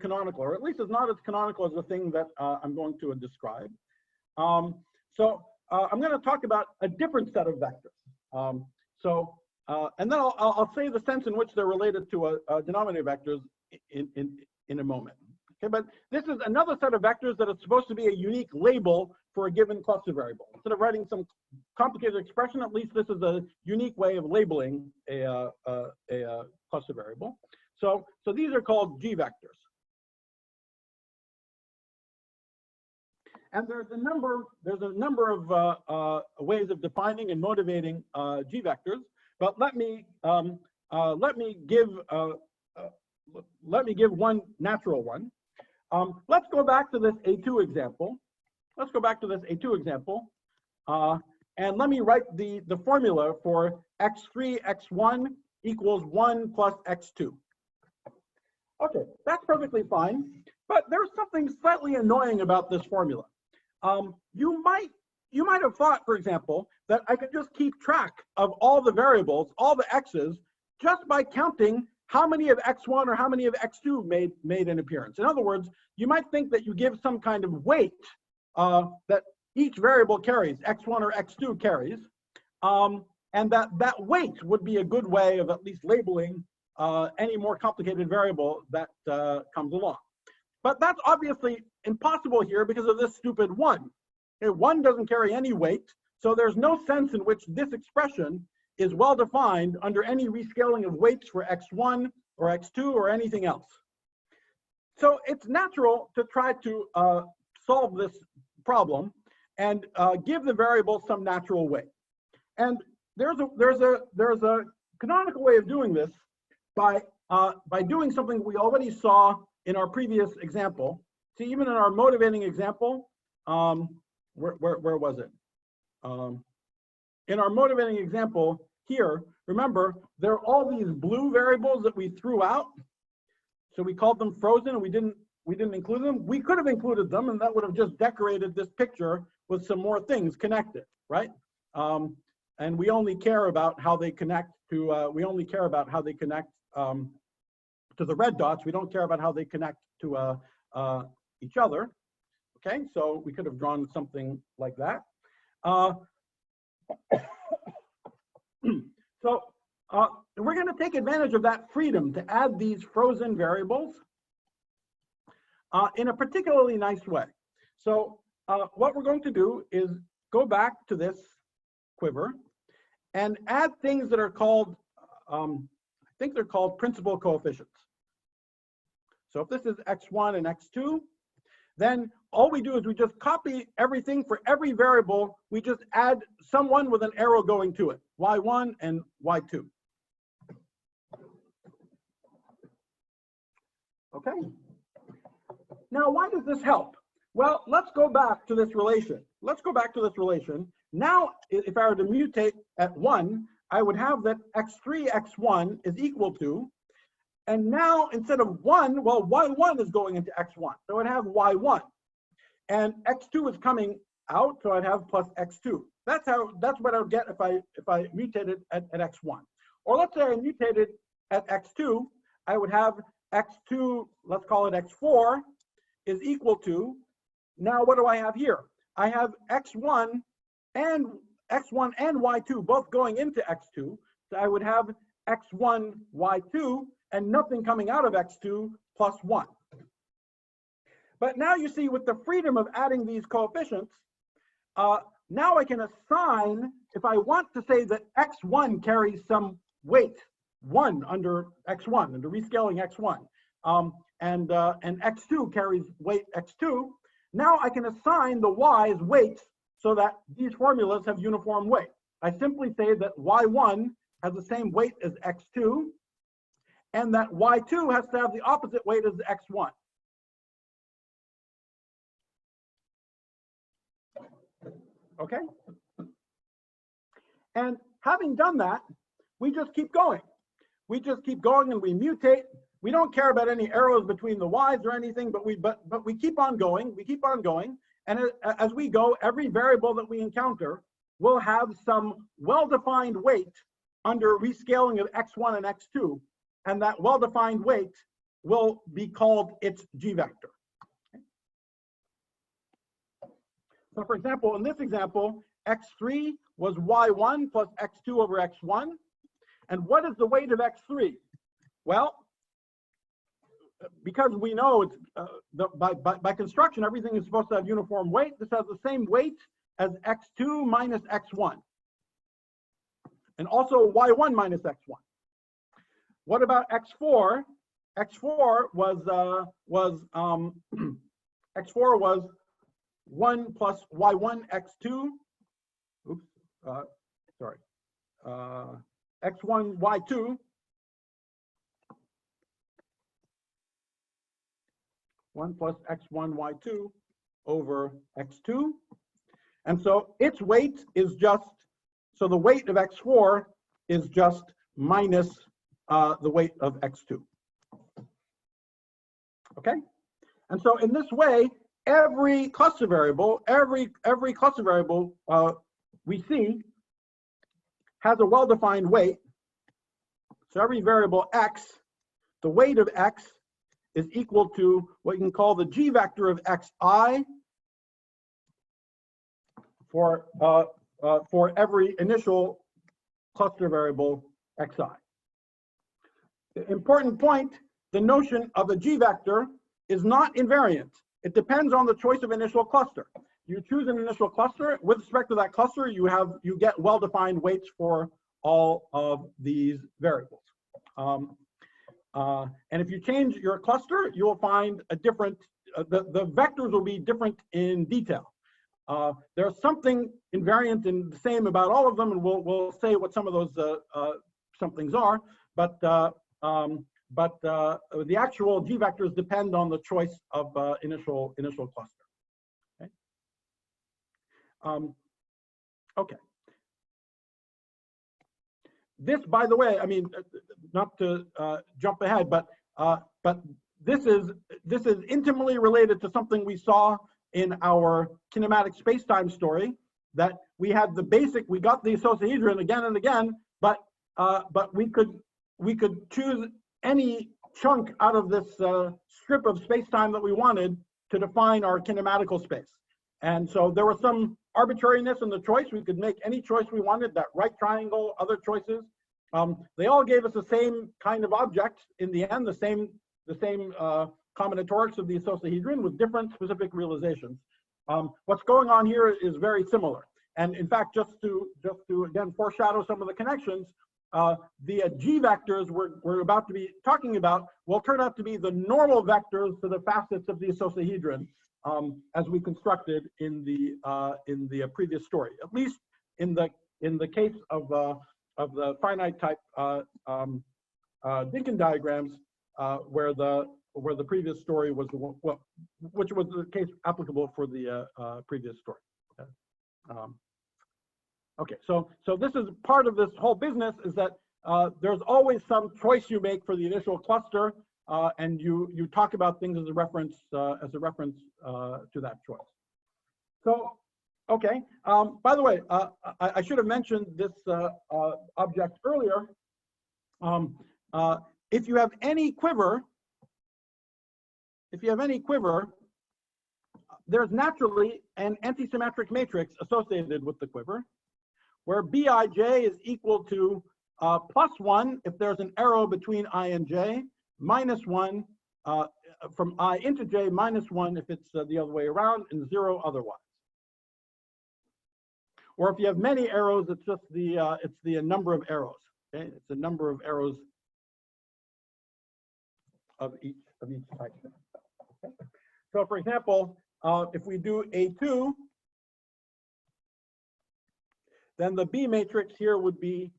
canonical, or at least it's not as canonical as the thing that I'm going to describe. So I'm going to talk about a different set of vectors. And then I'll say the sense in which they're related to denominator vectors in a moment. Okay, but this is another set of vectors that is supposed to be a unique label for a given cluster variable. Instead of writing some complicated expression, at least this is a unique way of labeling a cluster variable. So these are called G vectors. And there's a number of ways of defining and motivating G vectors. But let me give one natural one. Let's go back to this A2 example. And let me write the formula for x3, x1 equals 1 plus x2. Okay, that's perfectly fine. But there's something slightly annoying about this formula. You might you might have thought, for example, that I could just keep track of all the variables, all the x's, just by counting how many of x1 or how many of x2 made an appearance. In other words, you might think that you give some kind of weight that each variable carries, x1 or x2 carries, and that weight would be a good way of at least labeling any more complicated variable that comes along. But that's obviously impossible here because of this stupid 1. Okay, 1 doesn't carry any weight, so there's no sense in which this expression is well defined under any rescaling of weights for x1 or x2 or anything else. So it's natural to try to solve this problem and give the variable some natural weight. And there's a canonical way of doing this by doing something we already saw in our previous example. See, even in our motivating example, where was it? In our motivating example here, remember, there are all these blue variables that we threw out. So we called them frozen and we didn't include them. We could have included them and that would have just decorated this picture with some more things connected, right? And we only care about how they connect to, to the red dots. We don't care about how they connect to each other. Okay, so we could have drawn something like that. So we're going to take advantage of that freedom to add these frozen variables in a particularly nice way. So what we're going to do is go back to this quiver and add things that are called, I think they're called principal coefficients. So if this is x1 and x2, then all we do is we just copy everything for every variable. We just add someone with an arrow going to it, y1 and y2. Okay. Now, why does this help? Well, let's go back to this relation. Now, if I were to mutate at 1, I would have that x3, x1 is equal to, and now instead of 1, well, y1 is going into x1. So I'd have y1. And x2 is coming out, so I'd have plus x2. That's what I would get if I mutated at x1. Or let's say I mutated at x2, I would have x2, let's call it x4, is equal to, now what do I have here? I have x1 and y2 both going into x2. So I would have x1, y2, and nothing coming out of x2 plus 1. But now you see, with the freedom of adding these coefficients, now I can assign, if I want to say that x1 carries some weight, 1 under x1, under rescaling x1, and x2 carries weight x2, now I can assign the y's weights so that these formulas have uniform weight. I simply say that y1 has the same weight as x2, and that y2 has to have the opposite weight as x1. Okay? And having done that, we just keep going. We just keep going and we mutate. We don't care about any arrows between the y's or anything, but we keep on going. We keep on going. And as we go, every variable that we encounter will have some well-defined weight under rescaling of x1 and x2. And that well-defined weight will be called its g-vector. So for example, in this example, x3 was y1 plus x2 over x1. And what is the weight of x3? Well, because we know it's by construction, everything is supposed to have uniform weight. This has the same weight as x2 minus x1. And also y1 minus x1. What about x4? X4 was x4 was 1 plus y1 x2. Oops, sorry. X1 y2. 1 plus x1 y2 over x2. And so its weight is just, so the weight of x4 is just minus the weight of x2. Okay? And so in this way, every cluster variable, every cluster variable we see has a well-defined weight. So every variable x, the weight of x is equal to what you can call the g vector of xi for every initial cluster variable xi. The important point, the notion of a g vector is not invariant. It depends on the choice of initial cluster. You choose an initial cluster. With respect to that cluster, you get well-defined weights for all of these variables. And if you change your cluster, you will find a different, the vectors will be different in detail. There's something invariant and the same about all of them, and we'll say what some of those somethings are, but the actual G vectors depend on the choice of initial cluster. Okay. Okay. This, by the way, I mean, not to jump ahead, but this is intimately related to something we saw in our kinematic spacetime story, that we had the basic, we got the icosahedron again and again, but we could choose any chunk out of this strip of spacetime that we wanted to define our kinematical space. And so there was some arbitrariness in the choice. We could make any choice we wanted, that right triangle, other choices. They all gave us the same kind of object in the end, the same combinatorics of the icosahedron with different specific realizations. What's going on here is very similar. And in fact, just to again foreshadow some of the connections, the G vectors we're about to be talking about will turn out to be the normal vectors to the facets of the icosahedron, as we constructed in the previous story. At least in the case of the finite type Dinkin diagrams, where the previous story was which was the case applicable for the previous story. Okay. Okay, so this is part of this whole business, is that there's always some choice you make for the initial cluster, and you talk about things as a reference to that choice. So, okay. By the way, I should have mentioned this object earlier. If you have any quiver, there's naturally an antisymmetric matrix associated with the quiver, where Bij is equal to +1 if there's an arrow between I and j, -1 from I into j, -1 if it's the other way around, and 0 otherwise. Or if you have many arrows, it's just the number of arrows. Okay, it's the number of arrows of each type. Okay. So, for example, if we do A2, then the B matrix here would be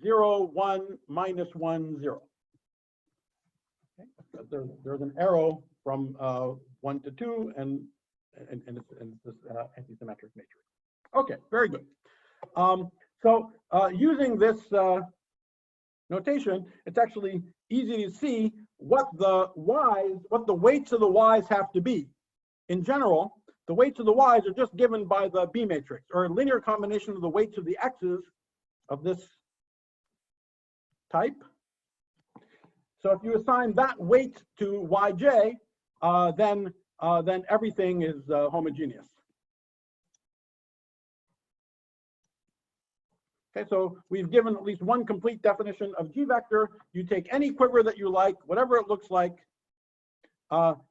0, 1, -1, 0. Okay. There's an arrow from 1 to 2, and it's this antisymmetric matrix. Okay, very good. So using this notation, it's actually easy to see what the weights of the y's have to be. In general, the weights of the y's are just given by the B matrix, or a linear combination of the weights of the x's of this type. So if you assign that weight to yj, then everything is homogeneous. Okay, so we've given at least one complete definition of G vector. You take any quiver that you like, whatever it looks like,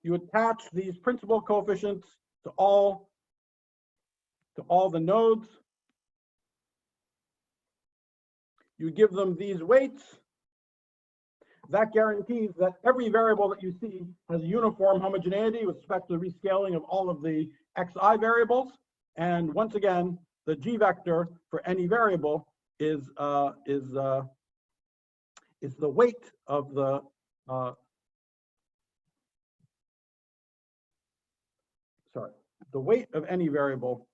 you attach these principal coefficients to all the nodes. You give them these weights. That guarantees that every variable that you see has a uniform homogeneity with respect to the rescaling of all of the xi variables. And once again, the G vector for any variable is the weight of the the weight of any variable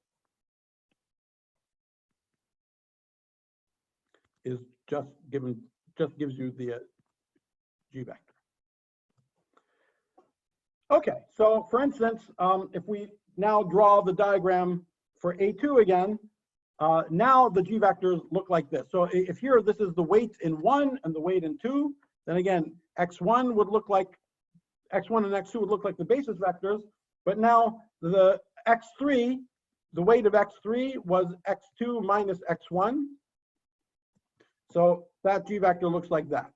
is just gives you the G vector. Okay, so for instance, if we now draw the diagram for A2 again, now the G vectors look like this. So if here this is the weight in 1 and the weight in 2, then again, x1 would look like, x1 and x2 would look like the basis vectors, but now the x3, the weight of x3 was x2 minus x1. So that G vector looks like that.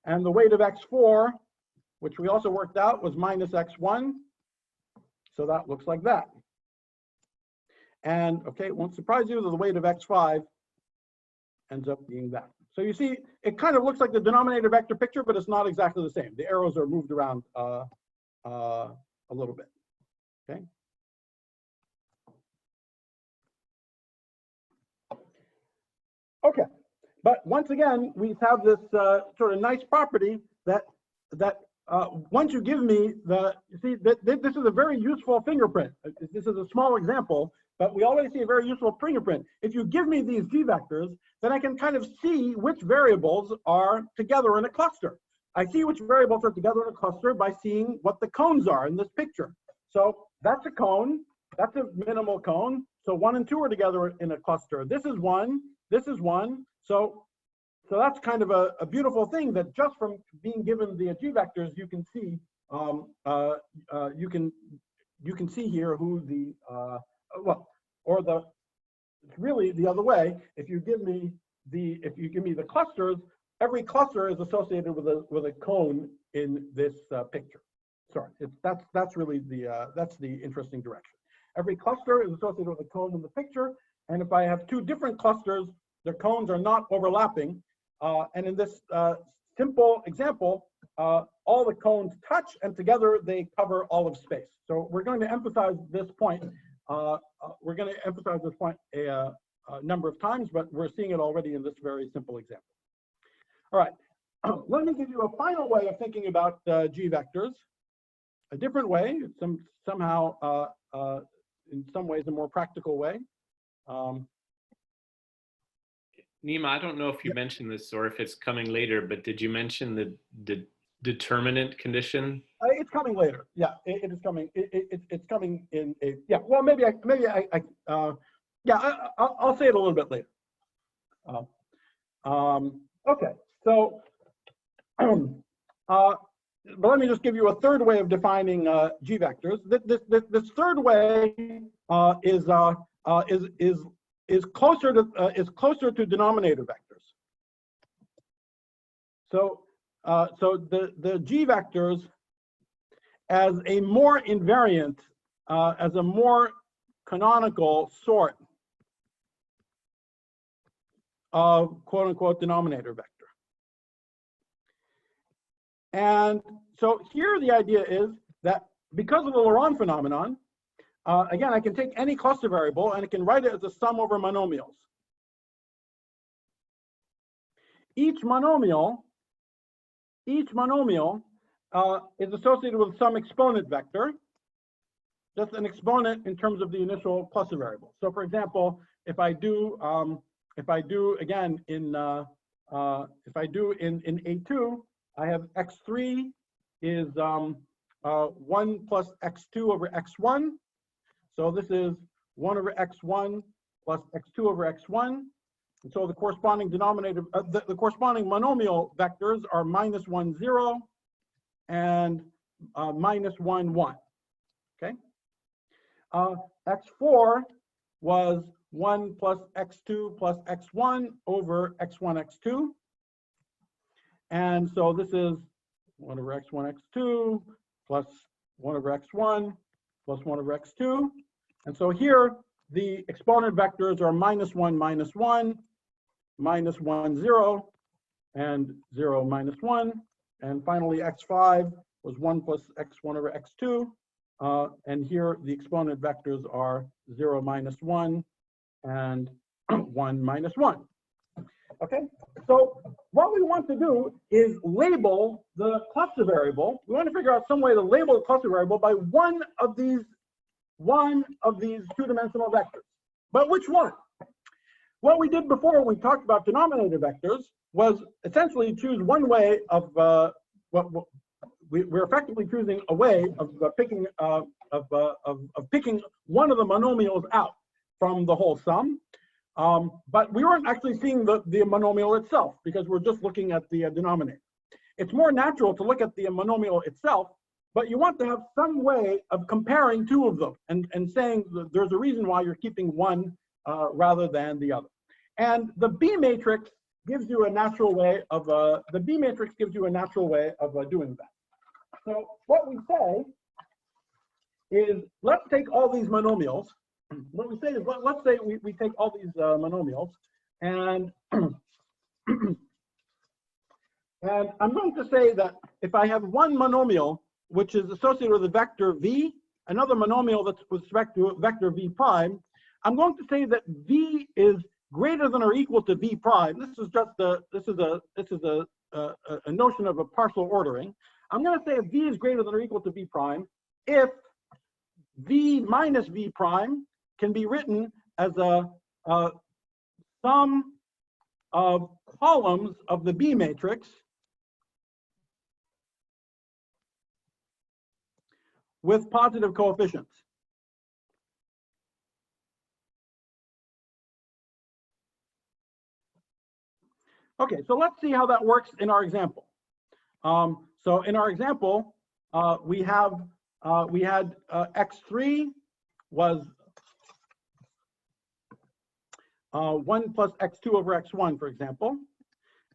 And the weight of x4, which we also worked out, was minus x1. So that looks like that. And okay, it won't surprise you that the weight of x5 ends up being that. So you see, it kind of looks like the denominator vector picture, but it's not exactly the same. The arrows are moved around a little bit. Okay. Okay, but once again, we have this sort of nice property that once you give me the, you see, this is a very useful fingerprint. This is a small example, but we already see a very useful fingerprint. If you give me these G vectors, then I can kind of see which variables are together in a cluster. I see which variables are together in a cluster by seeing what the cones are in this picture. So that's a cone, that's a minimal cone. So 1 and 2 are together in a cluster. This is 1, this is 1. So that's kind of a beautiful thing that just from being given the G vectors, you can see you can see here who the well, or the, it's really the other way. If you give me the clusters, every cluster is associated with a cone in this picture. Sorry, that's really the interesting direction. Every cluster is associated with a cone in the picture, and if I have two different clusters, their cones are not overlapping. And in this simple example, all the cones touch, and together they cover all of space. So we're going to emphasize this point. We're going to emphasize this point a number of times, but we're seeing it already in this very simple example. All right, let me give you a final way of thinking about G vectors. A different way, somehow, in some ways, a more practical way. Nima, I don't know if you mentioned this or if it's coming later, but did you mention the determinant condition? It's coming later. Yeah, it is coming. It's coming in a, yeah. Well, maybe yeah. I'll say it a little bit later. Okay. So, but let me just give you a third way of defining G vectors. This third way is closer to denominator vectors. So the G vectors as a more invariant, as a more canonical sort of quote unquote denominator vector. And so here the idea is that because of the Laurent phenomenon, again, I can take any cluster variable and I can write it as a sum over monomials. Each monomial is associated with some exponent vector, just an exponent in terms of the initial cluster variable. So for example, if I do again in A2, I have x3 is 1 plus x2 over x1. So this is 1 over x1 plus x2 over x1. And so the corresponding denominator, the corresponding monomial vectors are minus 1, 0 and minus 1, 1. Okay. X4 was 1 plus x2 plus x1 over x1, x2. And so this is 1 over x1, x2 plus 1 over x1 plus 1 over x2. And so here, the exponent vectors are minus 1, minus 1, minus 1, 0, and 0, minus 1. And finally, x5 was 1 plus x1 over x2. And here, the exponent vectors are 0, minus 1, and 1, minus 1. Okay, so what we want to do is label the cluster variable. We want to figure out some way to label the cluster variable by one of these two-dimensional vectors. But which one? What we did before when we talked about denominator vectors was essentially choose one way of we're effectively choosing a way of picking picking one of the monomials out from the whole sum. But we weren't actually seeing the monomial itself because we're just looking at the denominator. It's more natural to look at the monomial itself, but you want to have some way of comparing two of them and saying that there's a reason why you're keeping one rather than the other. And the B matrix gives you a natural way of doing that. So what we say is, let's take all these monomials. What we say is, let's say we take all these monomials, and and I'm going to say that if I have one monomial which is associated with a vector v, another monomial that's with respect to vector v prime, I'm going to say that v is greater than or equal to v prime. This is just a notion of a partial ordering. I'm going to say v is greater than or equal to v prime if v minus v prime can be written as a sum of columns of the B matrix with positive coefficients. Okay, so let's see how that works in our example. So in our example, we had x3 was 1 plus x2 over x1, for example.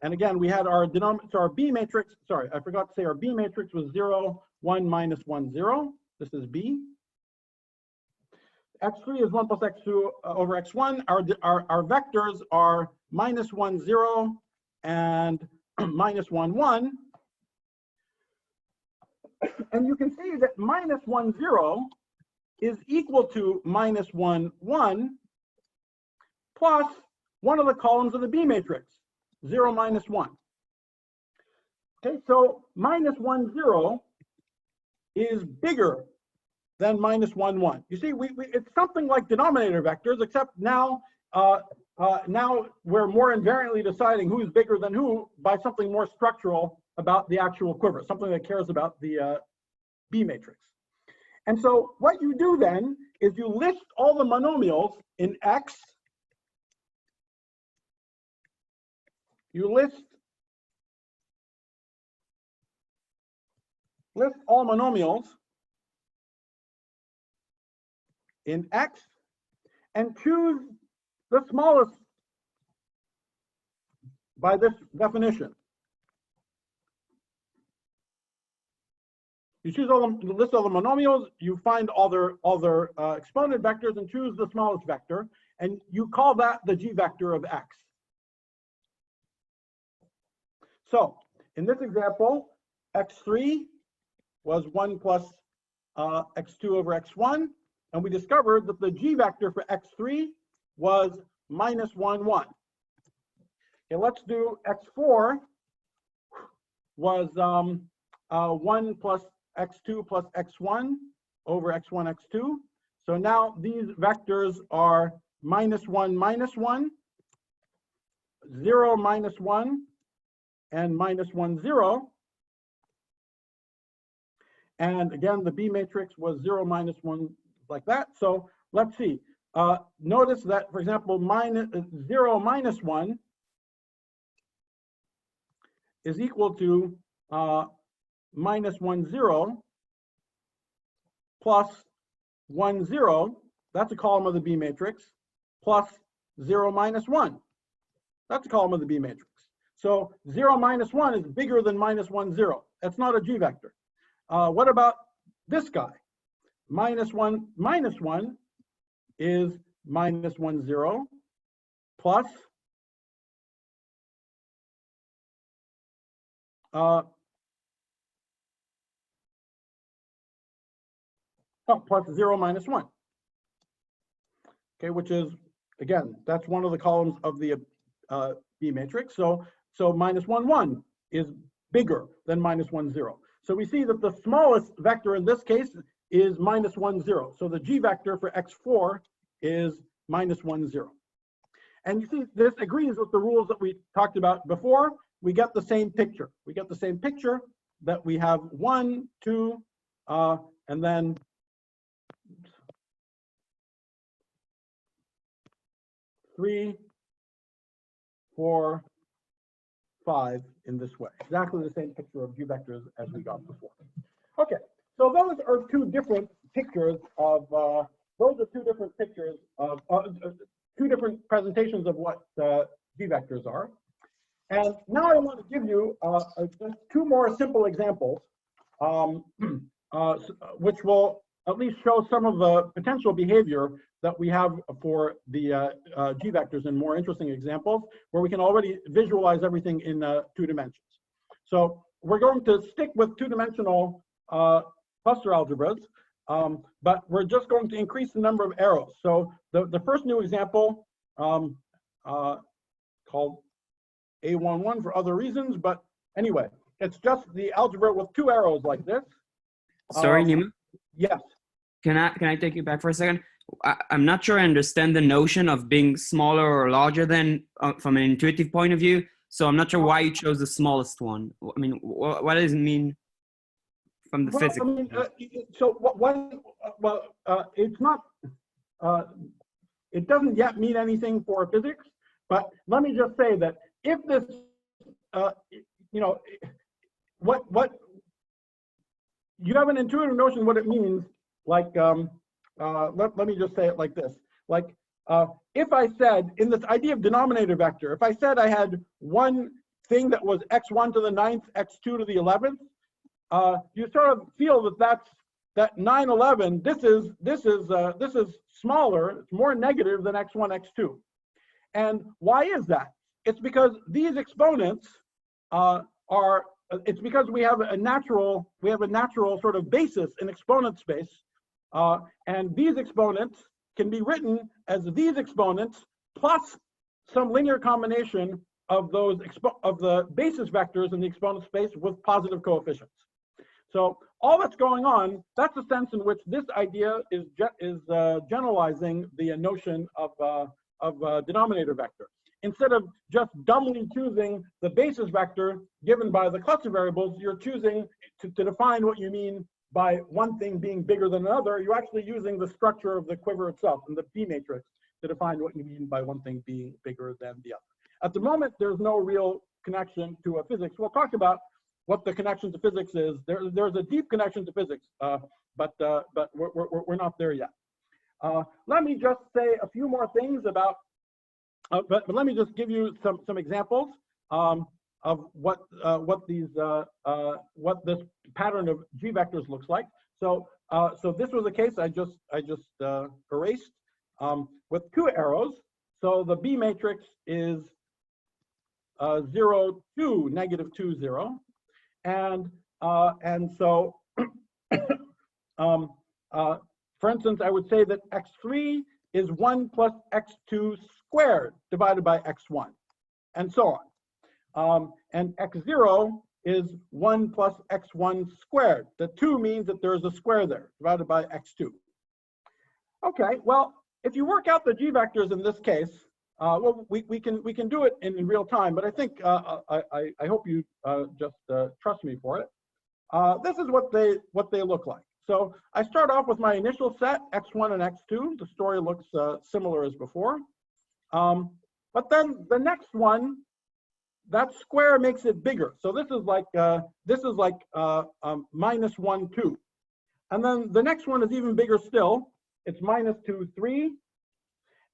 And again, we had our denominator, so our B matrix, sorry, I forgot to say our B matrix was 0, 1, minus 1, 0. This is B. X3 is 1 plus x2 over x1. Our vectors are minus 1, 0 and minus 1, 1. And you can see that minus 1, 0 is equal to minus 1, 1 plus one of the columns of the B matrix, 0, minus 1. Okay, so minus 1, 0 is bigger than minus 1, 1. You see, it's something like denominator vectors, except now, now we're more invariantly deciding who's bigger than who by something more structural about the actual quiver, something that cares about the B matrix. And so what you do then is you list all the monomials in X. You list all monomials in X and choose the smallest by this definition. You choose list all the monomials, you find all their exponent vectors and choose the smallest vector, and you call that the G vector of X. So in this example, x3 was 1 plus x2 over x1, and we discovered that the G vector for x3 was minus 1, 1. Okay, let's do x4 was 1 plus x2 plus x1 over x1, x2. So now these vectors are minus 1, minus 1, 0, minus 1, and minus 1, 0. And again, the B matrix was 0, minus 1, like that. So let's see. Notice that, for example, 0, minus 1 is equal to minus 1, 0 plus 1, 0. That's a column of the B matrix, plus 0, minus 1. That's a column of the B matrix. So 0, minus 1 is bigger than minus 1, 0. That's not a G vector. What about this guy? Minus 1, minus 1 is minus 1, 0 plus plus 0, minus 1. Okay, which is, again, that's one of the columns of the B matrix. So minus 1, 1 is bigger than minus 1, 0. So we see that the smallest vector in this case is minus 1, 0. So the G vector for x4 is minus 1, 0. And you see, this agrees with the rules that we talked about before. We get the same picture. We get the same picture that we have 1, 2, and then 3, 4, 5 in this way. Exactly the same picture of G vectors as we got before. Okay, so those are two different pictures of two different presentations of what G vectors are. And now I want to give you just two more simple examples, which will at least show some of the potential behavior that we have for the G vectors in more interesting examples, where we can already visualize everything in 2 dimensions. So we're going to stick with 2-dimensional cluster algebras, but we're just going to increase the number of arrows. So the first new example, called A11 for other reasons, but anyway, it's just the algebra with 2 arrows like this. Sorry, Nima? Yes. Can I take you back for a second? I'm not sure I understand the notion of being smaller or larger than from an intuitive point of view. So I'm not sure why you chose the smallest one. I mean, what does it mean from the physics? I mean, it's not. It doesn't yet mean anything for physics. But let me just say that if this, you know, what you have an intuitive notion what it means. Like, let me just say it like this. Like, if I said, in this idea of denominator vector, if I said I had one thing that was x1 to the 9th, x2 to the 11th, you sort of feel that 9, 11, this is smaller, it's more negative than x1, x2. And why is that? It's because these exponents it's because we have a natural sort of basis in exponent space. And these exponents can be written as these exponents plus some linear combination of the basis vectors in the exponent space with positive coefficients. So all that's going on, that's the sense in which this idea is generalizing the notion of denominator vector. Instead of just dumbly choosing the basis vector given by the cluster variables, you're choosing to define what you mean by one thing being bigger than another. You're actually using the structure of the quiver itself and the P matrix to define what you mean by one thing being bigger than the other. At the moment, there's no real connection to physics. We'll talk about what the connection to physics is. There's a deep connection to physics, but we're not there yet. Let me just say a few more things about. But let me just give you some examples of what this pattern of G vectors looks like. So this was a case I just erased with 2 arrows. So the B matrix is 0, 2, negative 2, 0, and so for instance, I would say that x3 is 1 plus x2 squared divided by x1, and so on. And x0 is 1 plus x1 squared. The 2 means that there is a square there, divided by x2. Okay, well, if you work out the G vectors in this case, well, we can do it in real time, but I think I hope you just trust me for it. This is what they look like. So I start off with my initial set, x1 and x2. The story looks similar as before. But then the next one, that square makes it bigger. So this is like minus 1, 2. And then the next one is even bigger still. It's minus 2, 3.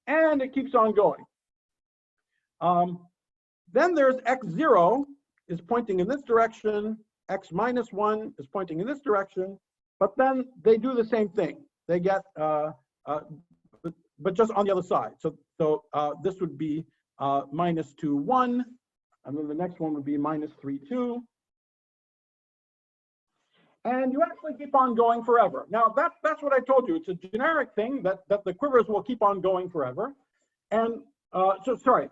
And it keeps on going. Then there's x0 is pointing in this direction. X minus 1 is pointing in this direction. But then they do the same thing. They get, but just on the other side. So this would be minus 2, 1. And then the next one would be minus 3, 2. And you actually keep on going forever. Now, that's what I told you. It's a generic thing that the quivers will keep on going forever. And so, sorry,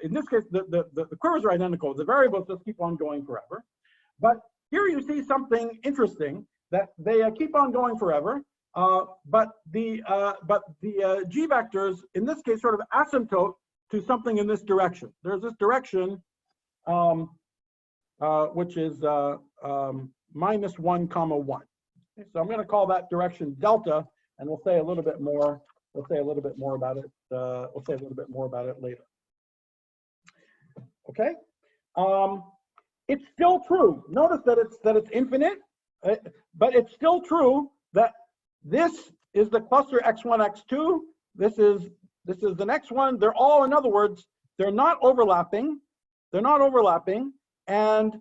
in this case, the quivers are identical. The variables just keep on going forever. But here you see something interesting, that they keep on going forever. But the G vectors, in this case, sort of asymptote to something in this direction. There's this direction which is minus 1, comma 1. Okay, so I'm going to call that direction delta, and we'll say a little bit more. We'll say a little bit more about it. We'll say a little bit more about it later. Okay. It's still true. Notice that it's infinite, but it's still true that this is the cluster x1, x2. This is the next one. They're all, in other words, they're not overlapping. They're not overlapping, and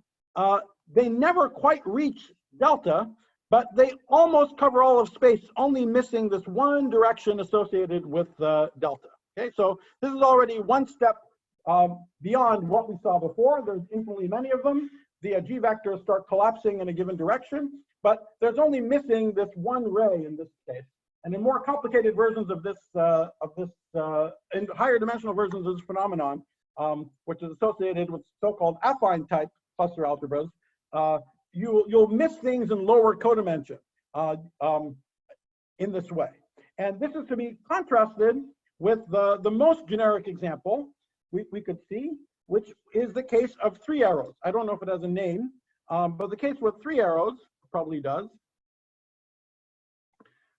they never quite reach delta, but they almost cover all of space, only missing this one direction associated with delta. Okay, so this is already one step beyond what we saw before. There's infinitely many of them. The G vectors start collapsing in a given direction, but there's only missing this one ray in this case. And in more complicated versions of this, in higher dimensional versions of this phenomenon, which is associated with so-called affine type cluster algebras, you'll miss things in lower codimension in this way. And this is to be contrasted with the most generic example we could see, which is the case of 3 arrows. I don't know if it has a name, but the case with 3 arrows probably does.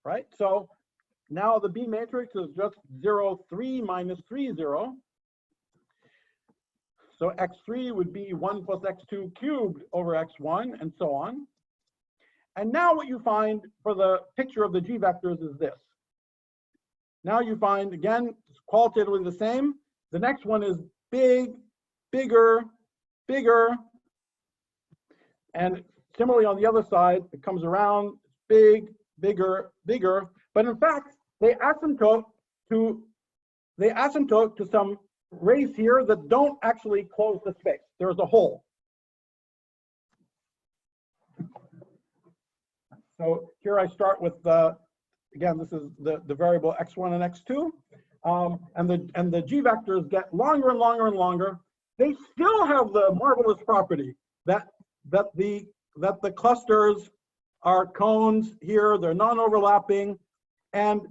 Right, so now the B matrix is just 0, 3 minus 3, 0. So x3 would be 1 plus x2 cubed over x1, and so on. And now what you find for the picture of the G vectors is this. Now you find, again, it's qualitatively the same. The next one is big, bigger, bigger. And similarly on the other side, it comes around, big, bigger, bigger, but in fact, they asymptote to some rays here that don't actually close the space. There's a hole. So here I start with again, this is the variable x1 and x2, and the G vectors get longer and longer and longer. They still have the marvelous property that the clusters are cones here, they're non-overlapping, and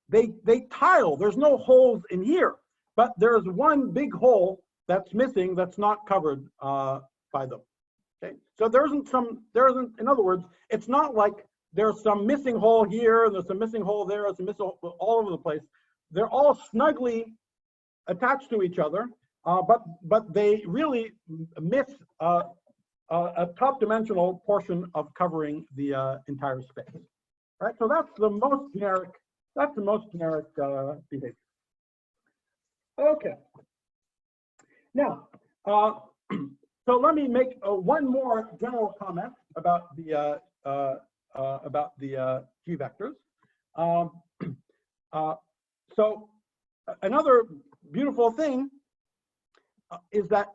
they tile. There's no holes in here, but there's one big hole that's missing that's not covered by them. Okay, so there isn't, in other words, it's not like there's some missing hole here, and there's a missing hole there, there's a missing hole all over the place. They're all snugly attached to each other, but they really miss a top dimensional portion of covering the entire space. Right, so that's the most generic. That's the most generic behavior. Okay. Now, so let me make one more general comment about the G vectors. So another beautiful thing is that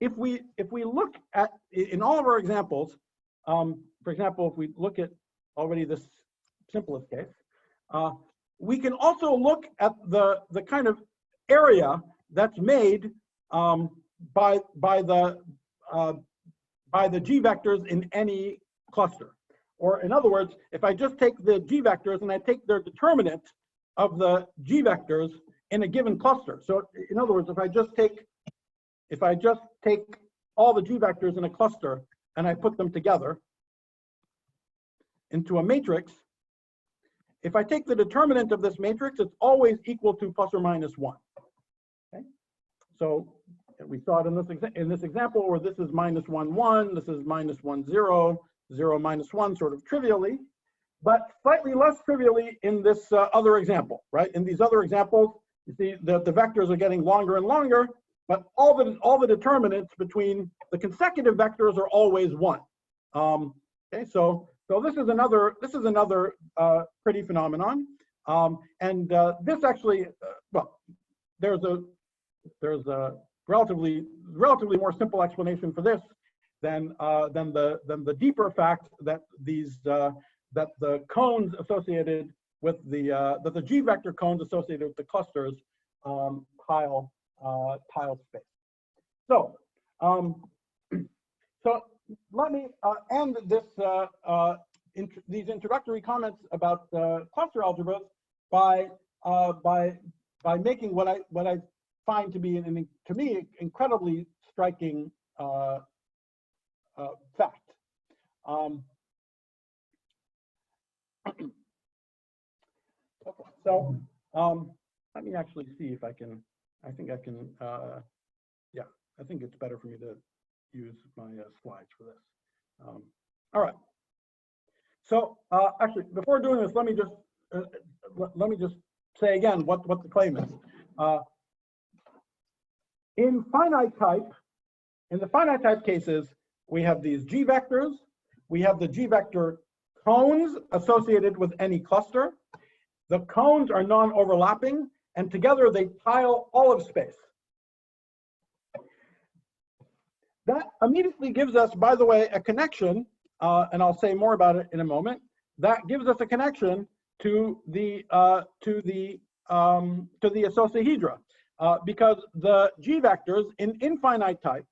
if we look at, in all of our examples, for example, if we look at already this simplest case, we can also look at the kind of area that's made by the G vectors in any cluster. Or in other words, if I just take the G vectors and I take their determinant of the G vectors in a given cluster. So in other words, if I just take all the G vectors in a cluster and I put them together into a matrix, if I take the determinant of this matrix, it's always equal to plus or minus 1. Okay? So we saw it in this example where this is minus 1, 1, this is minus 1, 0, 0, minus 1, sort of trivially, but slightly less trivially in this other example, right? In these other examples, you see that the vectors are getting longer and longer, but all the determinants between the consecutive vectors are always 1. Okay, so this is another pretty phenomenon, and this actually, well, there's a relatively more simple explanation for this than the deeper fact that that the cones associated with that the G vector cones associated with the clusters tile space. So so let me end this these introductory comments about cluster algebras by making what I find to be to me incredibly striking fact. Okay, so let me actually see if I can. I think I can. Yeah, I think it's better for me to use my slides for this. All right. So actually, before doing this, let me just say again what the claim is. In the finite type cases, we have these G vectors. We have the G vector cones associated with any cluster. The cones are non-overlapping, and together they tile all of space. That immediately gives us, by the way, a connection, and I'll say more about it in a moment. That gives us a connection to the issosahedra, because the G vectors in infinite type,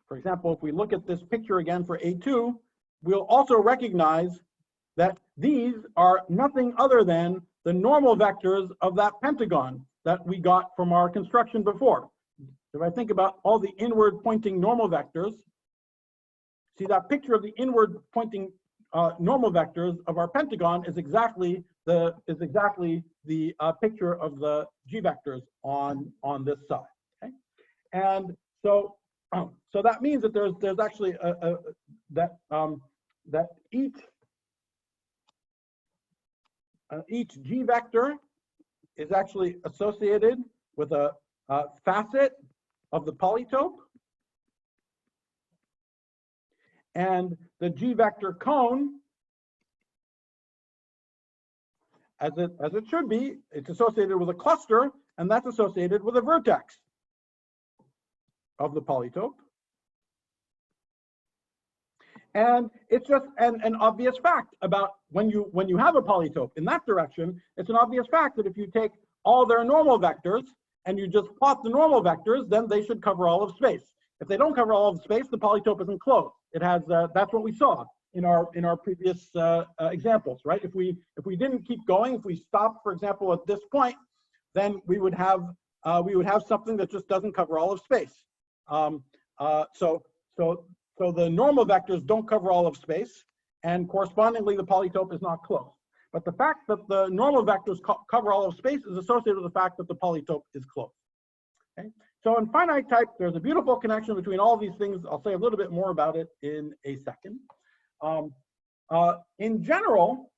for example, if we look at this picture again for A2, we'll also recognize that these are nothing other than the normal vectors of that pentagon that we got from our construction before. If I think about all the inward pointing normal vectors, see that picture of the inward pointing normal vectors of our pentagon is exactly the picture of the G vectors on this side. Okay, and so that means that there's actually that each G vector is actually associated with a facet of the polytope, and the G vector cone, as it should be, it's associated with a cluster, and that's associated with a vertex of the polytope. And it's just an obvious fact about when you have a polytope in that direction, it's an obvious fact that if you take all their normal vectors and you just plot the normal vectors, then they should cover all of space. If they don't cover all of space, the polytope isn't closed. It has that's what we saw in our previous examples, right? If we didn't keep going, if we stopped, for example, at this point, then we would have something that just doesn't cover all of space. So the normal vectors don't cover all of space, and correspondingly, the polytope is not closed. But the fact that the normal vectors cover all of space is associated with the fact that the polytope is closed. Okay? So in finite type, there's a beautiful connection between all these things. I'll say a little bit more about it in a second. In general,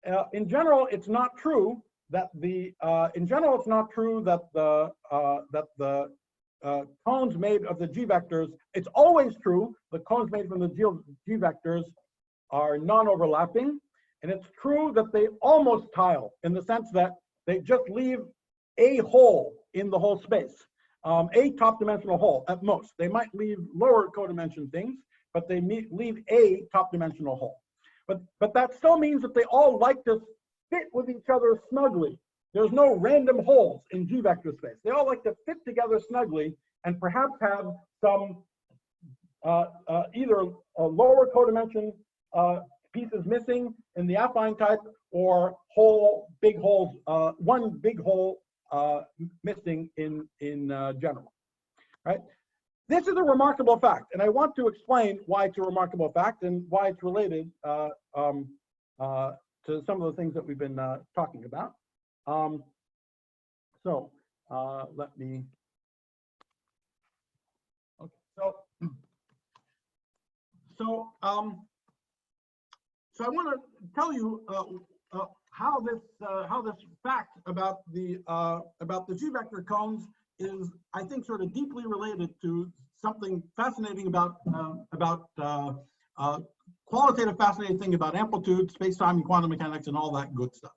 it's not true that the cones made of the G vectors, it's always true, the cones made from the G vectors are non-overlapping, and it's true that they almost tile in the sense that they just leave a hole in the whole space, a top-dimensional hole at most. They might leave lower codimension things, but they leave a top-dimensional hole. But that still means that they all like to fit with each other snugly. There's no random holes in G vector space. They all like to fit together snugly and perhaps have some either a lower codimension pieces missing in the affine type, or big holes, one big hole missing in general. Right? This is a remarkable fact, and I want to explain why it's a remarkable fact and why it's related to some of the things that we've been talking about. Let me. Okay, so I want to tell you how this fact about the G vector cones is, I think, sort of deeply related to something fascinating about qualitative fascinating thing about amplitude, space-time, and quantum mechanics, and all that good stuff.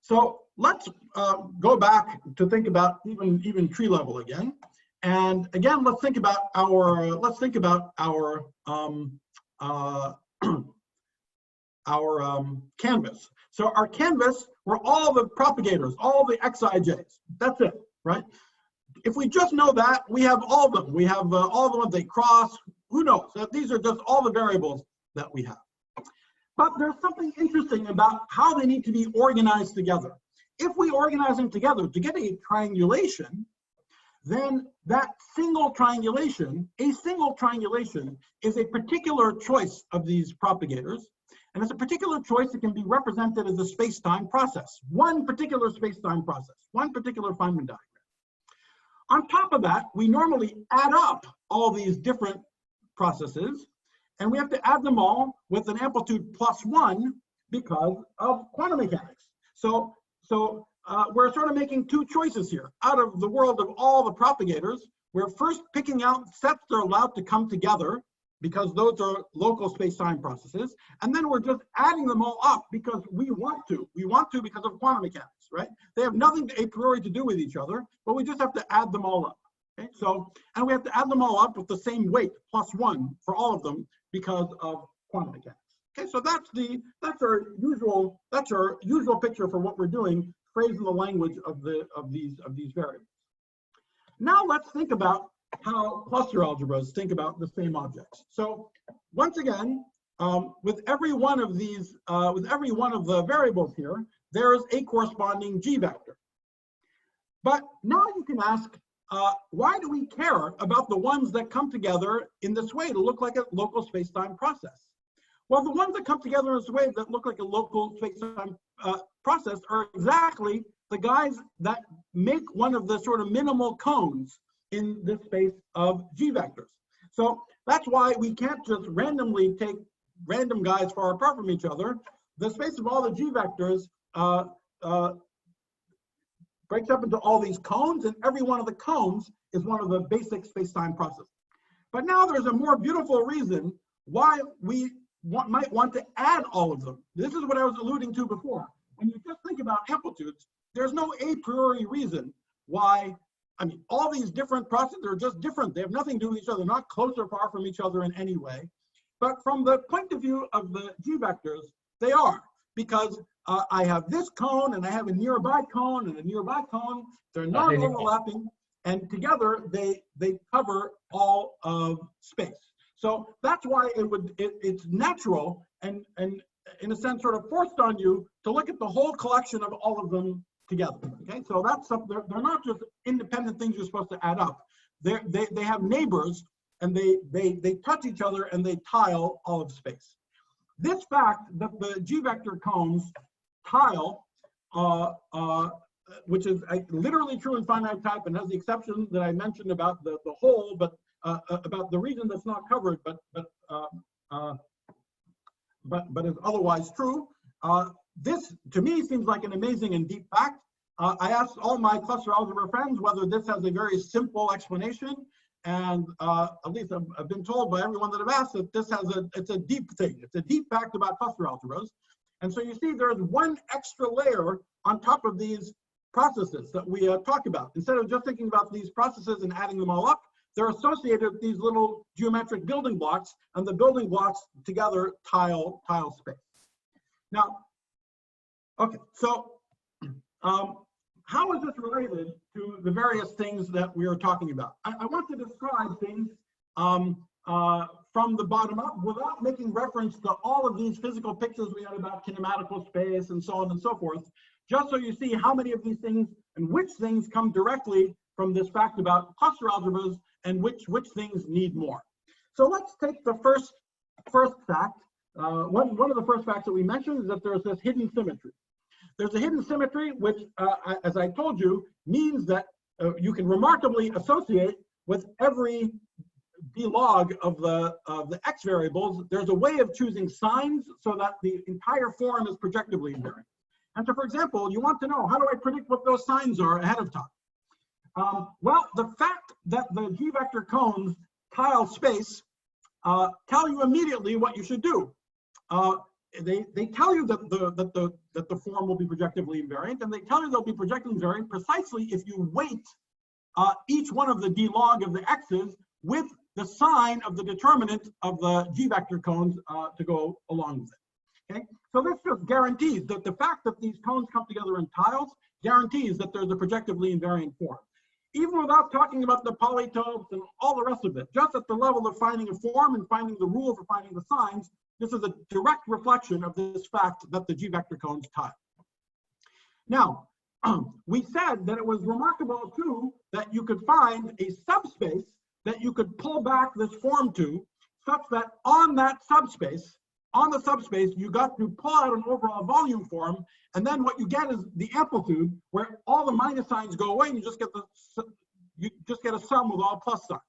So let's go back to think about even tree level again, and again let's think about our canvas. So our canvas were all the propagators, all the xij's. That's it, right? If we just know that, we have all of them. We have all the ones they cross. Who knows? These are just all the variables that we have. But there's something interesting about how they need to be organized together. if we organize them together to get a triangulation, then that single triangulation, a single triangulation, is a particular choice of these propagators. And it's a particular choice that can be represented as a space-time process, one particular space-time process, one particular Feynman diagram. On top of that, we normally add up all these different processes, and we have to add them all with an amplitude +1 because of quantum mechanics. So we're sort of making two choices here. Out of the world of all the propagators, we're first picking out sets that are allowed to come together because those are local space-time processes. And then we're just adding them all up because we want to. We want to because of quantum mechanics, right? They have nothing a priori to do with each other, but we just have to add them all up. Okay, so, and we have to add them all up with the same weight, +1 for all of them because of quantum mechanics. Okay, so that's our usual picture for what we're doing, phrased in the language of these variables. Now let's think about how cluster algebras think about the same objects. So once again, with every one of these, with every one of the variables here, there is a corresponding G vector. But now you can ask, why do we care about the ones that come together in this way to look like a local space-time process? Well, the ones that come together in this way that look like a local space-time process are exactly the guys that make one of the sort of minimal cones in this space of G vectors. So that's why we can't just randomly take random guys far apart from each other. The space of all the G vectors breaks up into all these cones, and every one of the cones is one of the basic space-time processes. But now there's a more beautiful reason why we might want to add all of them. This is what I was alluding to before. When you just think about amplitudes, there's no a priori reason why, I mean, all these different processes are just different. They have nothing to do with each other, not close or far from each other in any way. But from the point of view of the G vectors, they are, because I have this cone and I have a nearby cone and a nearby cone. They're non-overlapping, and together they cover all of space. So that's why it's natural and in a sense sort of forced on you to look at the whole collection of all of them together. Okay, so that's something. They're not just independent things you're supposed to add up. They have neighbors, and they touch each other and they tile all of space. This fact that the G vector cones tile, which is literally true in finite type and has the exception that I mentioned about the whole, but about the region that's not covered, but is otherwise true. This to me seems like an amazing and deep fact. I asked all my cluster algebra friends whether this has a very simple explanation, and at least I've been told by everyone that I've asked that this has it's a deep thing. It's a deep fact about cluster algebras. And so you see there's one extra layer on top of these processes that we talk about. Instead of just thinking about these processes and adding them all up, they're associated with these little geometric building blocks, and the building blocks together tile space. Now, okay, so how is this related to the various things that we are talking about? I want to describe things from the bottom up without making reference to all of these physical pictures we had about kinematical space and so on and so forth, just so you see how many of these things and which things come directly from this fact about cluster algebras and which things need more. So let's take the first fact. One of the first facts that we mentioned is that there's this hidden symmetry. There's a hidden symmetry, which, as I told you, means that you can remarkably associate with every d log of the x variables. There's a way of choosing signs so that the entire form is projectively invariant. And so, for example, you want to know, how do I predict what those signs are ahead of time? Well, the fact that the G vector cones tile space tell you immediately what you should do. They tell you that the form will be projectively invariant, and they tell you they'll be projectively invariant precisely if you weight each one of the d log of the x's with the sign of the determinant of the G vector cones to go along with it. Okay, so this just guarantees that the fact that these cones come together in tiles guarantees that there's a projectively invariant form. Even without talking about the polytopes and all the rest of it, just at the level of finding a form and finding the rule for finding the signs, this is a direct reflection of this fact that the G vector cones tile. Now, we said that it was remarkable too that you could find a subspace that you could pull back this form to, such that on that subspace, you got to pull out an overall volume form, and then what you get is the amplitude, where all the minus signs go away, and you just get a sum with all plus signs.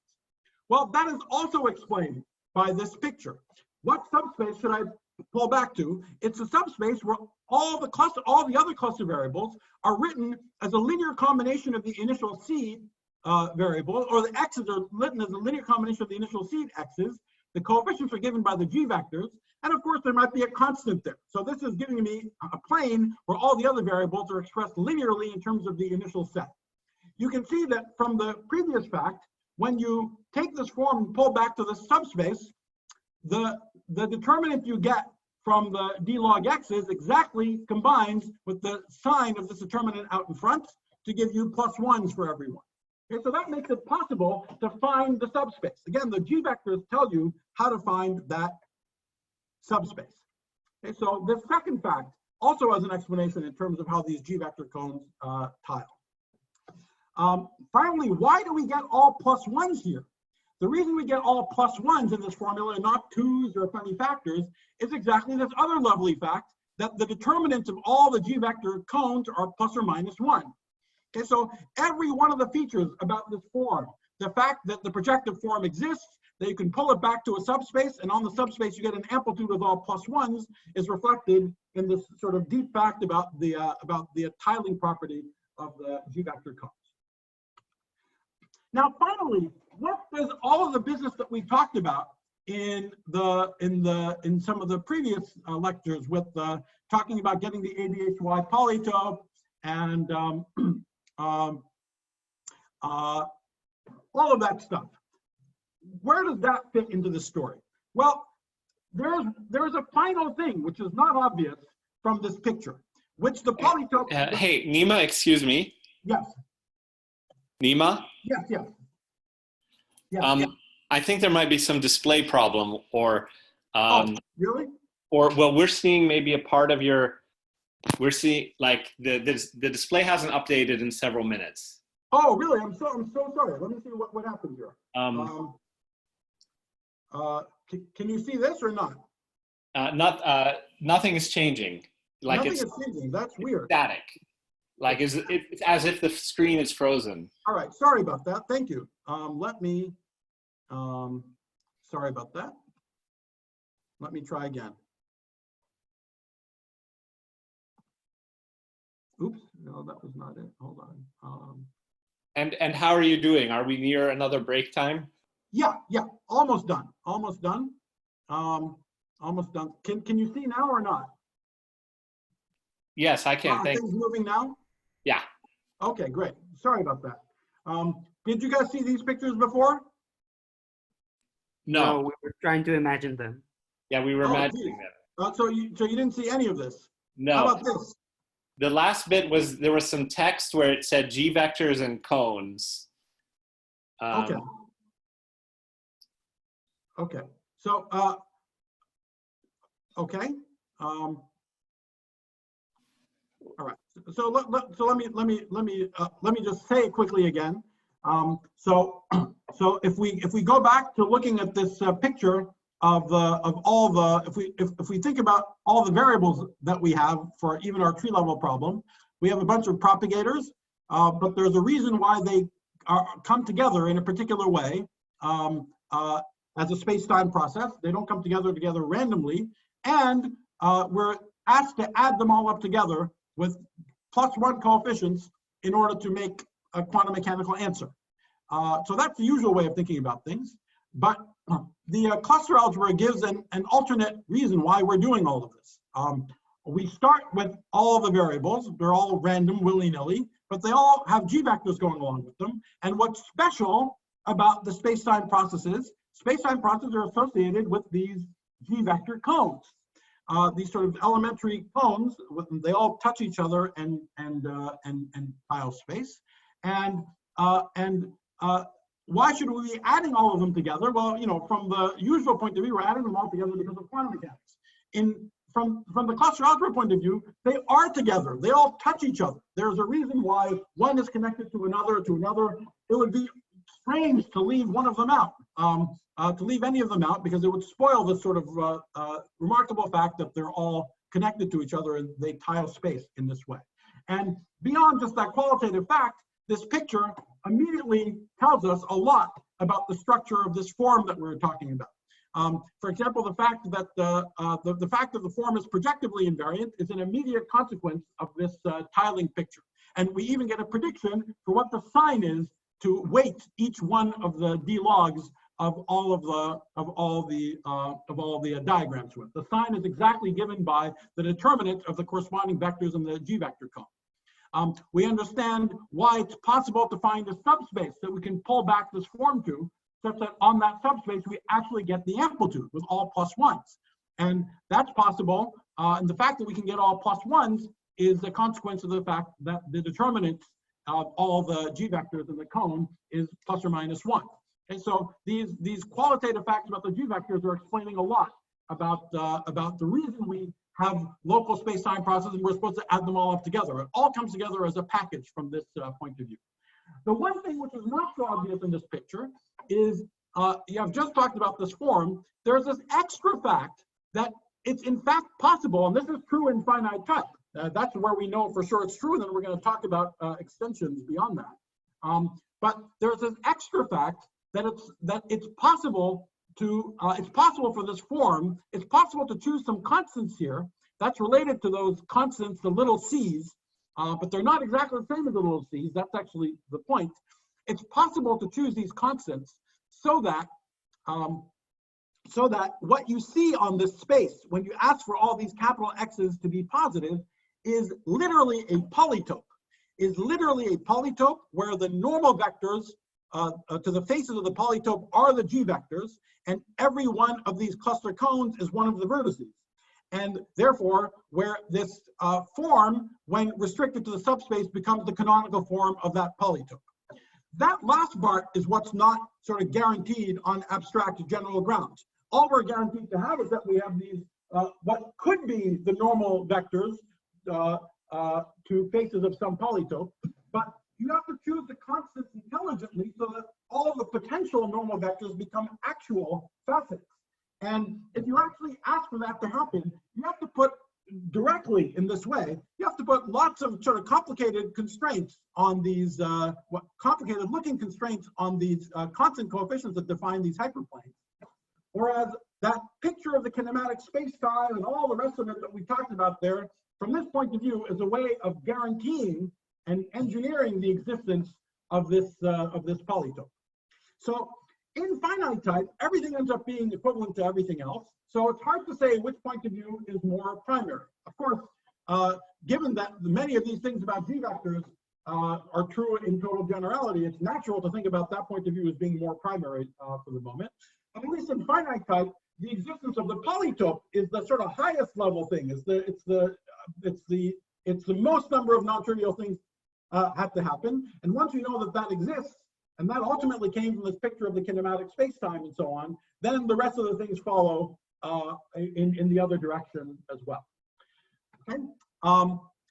Well, that is also explained by this picture. What subspace should I pull back to? It's a subspace where all the other cluster variables are written as a linear combination of the initial seed variable, or the x's are written as a linear combination of the initial seed x's. The coefficients are given by the g vectors, and of course there might be a constant there. So this is giving me a plane where all the other variables are expressed linearly in terms of the initial set. You can see that from the previous fact, when you take this form and pull back to the subspace, the determinant you get from the d log x's exactly combines with the sign of this determinant out in front to give you +1s for everyone. Okay, so that makes it possible to find the subspace. Again, the g vectors tell you how to find that subspace. Okay, so the second fact also has an explanation in terms of how these g vector cones tile. Finally, why do we get all +1s here? The reason we get all +1s in this formula and not 2s or funny factors is exactly this other lovely fact that the determinants of all the g vector cones are ±1. Okay, so every one of the features about this form, the fact that the projective form exists, that you can pull it back to a subspace, and on the subspace you get an amplitude of all +1s, is reflected in this sort of deep fact about the tiling property of the g vector cones. Now, finally, what does all of the business that we talked about in some of the previous lectures with talking about getting the ADHY polytope and all of that stuff, where does that fit into the story? Well, there's a final thing which is not obvious from this picture, which the polytope. Hey, Nima, excuse me. Yes. Nima? Yes, yes. Yes. I think there might be some display problem, or really? Or well, we're seeing maybe a part of your. We're seeing like the display hasn't updated in several minutes. Oh, really? I'm so sorry. Let me see what happened here. Can you see this or not? Nothing is changing. Like nothing is changing. That's weird. Static. Like it's as if the screen is frozen. All right. Sorry about that. Thank you. Sorry about that. Let me try again. Oops. No, that was not it. Hold on. And how are you doing? Are we near another break time? Yeah. Almost done. Almost done. Almost done. Can you see now or not? Yes, I can. Are things moving now? Yeah. Okay, great. Sorry about that. Did you guys see these pictures before? No. We were trying to imagine them. Yeah, we were imagining them. So you didn't see any of this? No. How about this? The last bit was, there was some text where it said G vectors and cones. Okay. Okay. So, okay. All right. So let me just say it quickly again. So if we go back to looking at this picture of all the, if we think about all the variables that we have for even our tree level problem, we have a bunch of propagators, but there's a reason why they come together in a particular way as a space-time process. They don't come together randomly, and we're asked to add them all up together with +1 coefficients in order to make a quantum mechanical answer. So that's the usual way of thinking about things. But the cluster algebra gives an alternate reason why we're doing all of this. We start with all the variables. They're all random, willy-nilly, but they all have G vectors going along with them. And what's special about the space-time processes are associated with these G vector cones. These sort of elementary cones, they all touch each other and tile space. And why should we be adding all of them together? Well, from the usual point of view, we're adding them all together because of quantum mechanics. from the cluster algebra point of view, they are together. They all touch each other. There's a reason why one is connected to another. It would be strange to leave one of them out, to leave any of them out, because it would spoil this sort of remarkable fact that they're all connected to each other and they tile space in this way. And beyond just that qualitative fact, this picture immediately tells us a lot about the structure of this form that we're talking about. For example, the fact that the form is projectively invariant is an immediate consequence of this tiling picture. And we even get a prediction for what the sign is to weight each one of the d logs of all the diagrams with. The sign is exactly given by the determinant of the corresponding vectors in the G vector cone. We understand why it's possible to find a subspace that we can pull back this form to, such that on that subspace we actually get the amplitude with all plus ones. And that's possible, and the fact that we can get all plus ones is a consequence of the fact that the determinant of all the G vectors in the cone is plus or minus 1. And so these qualitative facts about the G vectors are explaining a lot about the reason we have local space-time processes and we're supposed to add them all up together. It all comes together as a package from this point of view. The one thing which is not so obvious in this picture is, you have just talked about this form, there's this extra fact that it's in fact possible, and this is true in finite type. That's where we know for sure it's true, and then we're going to talk about extensions beyond that. But there's this extra fact that it's possible for this form, it's possible to choose some constants here that's related to those constants, the little c's, but they're not exactly the same as the little c's. That's actually the point. It's possible to choose these constants so that what you see on this space when you ask for all these capital X's to be positive is literally a polytope. Where the normal vectors to the faces of the polytope are the G vectors, and every one of these cluster cones is one of the vertices. And therefore, where this form, when restricted to the subspace, becomes the canonical form of that polytope. That last part is what's not sort of guaranteed on abstract general grounds. All we're guaranteed to have is that we have these, what could be the normal vectors to faces of some polytope, but you have to choose the constants intelligently so that all the potential normal vectors become actual facets. And if you actually ask for that to happen, you have to put directly in this way, you have to put lots of sort of complicated constraints on these, complicated looking constraints on these constant coefficients that define these hyperplanes. Whereas that picture of the kinematic space-time and all the rest of it that we talked about there, from this point of view, is a way of guaranteeing and engineering the existence of this polytope. So in finite type, everything ends up being equivalent to everything else. So it's hard to say which point of view is more primary. Of course, given that many of these things about G vectors are true in total generality, it's natural to think about that point of view as being more primary for the moment. But at least in finite type, the existence of the polytope is the sort of highest level thing. It's the most number of non-trivial things have to happen. And once you know that that exists, and that ultimately came from this picture of the kinematic space-time and so on, then the rest of the things follow in the other direction as well. Okay?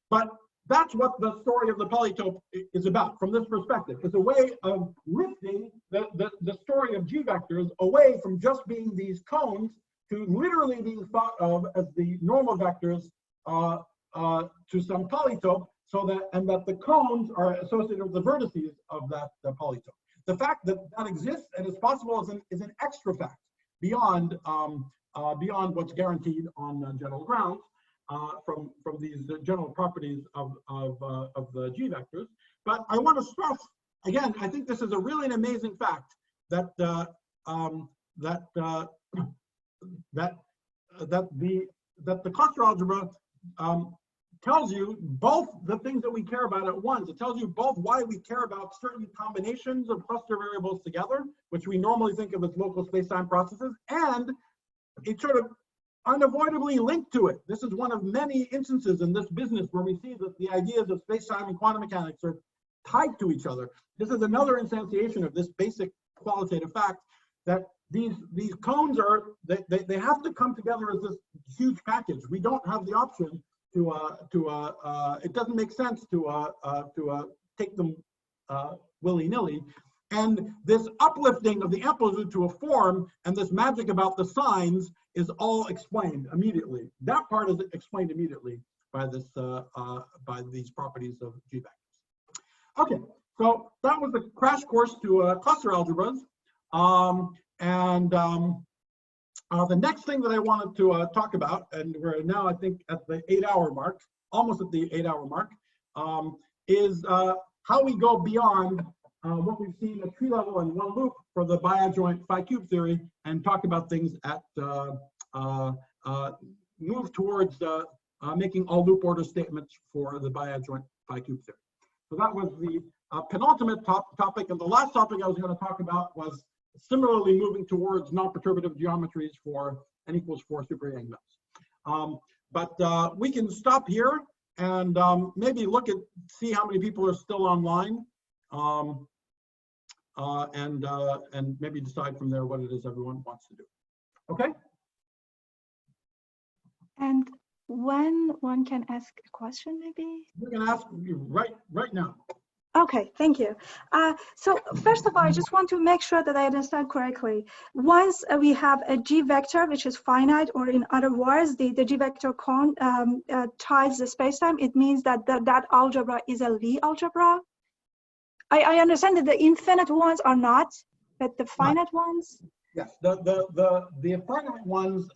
But that's what the story of the polytope is about from this perspective. It's a way of lifting the story of G vectors away from just being these cones to literally being thought of as the normal vectors to some polytope, so that the cones are associated with the vertices of that polytope. The fact that that exists and is possible is an extra fact beyond what's guaranteed on general grounds from these general properties of the G vectors. But I want to stress again, I think this is a really an amazing fact that the cluster algebra tells you both the things that we care about at once. It tells you both why we care about certain combinations of cluster variables together, which we normally think of as local space-time processes, and it's sort of unavoidably linked to it. This is one of many instances in this business where we see that the ideas of space-time and quantum mechanics are tied to each other. This is another instantiation of this basic qualitative fact that these cones are, they have to come together as this huge package. We don't have the option to it doesn't make sense to take them willy-nilly. And this uplifting of the amplitude to a form and this magic about the signs is all explained immediately. That part is explained immediately by this by these properties of G vectors. Okay, so that was the crash course to cluster algebras. The next thing that I wanted to talk about, and we're now I think at the 8-hour mark, almost at the 8-hour mark, is how we go beyond what we've seen at tree level and one loop for the bi-adjoint phi cube theory, and talk about things at move towards making all loop order statements for the bi-adjoint phi cube theory. So that was the penultimate topic, and the last topic I was going to talk about was similarly moving towards non-perturbative geometries for n equals 4 super Yang maps. But we can stop here and maybe see how many people are still online, and maybe decide from there what it is everyone wants to do. Okay. And when one can ask a question, maybe? We're going to ask you right now. Okay, thank you. So first of all, I just want to make sure that I understand correctly. Once we have a G vector, which is finite, or in other words, the G vector cone ties the spacetime, it means that that algebra is a Lie algebra. I understand that the infinite ones are not, but the finite ones? Yes, the finite ones,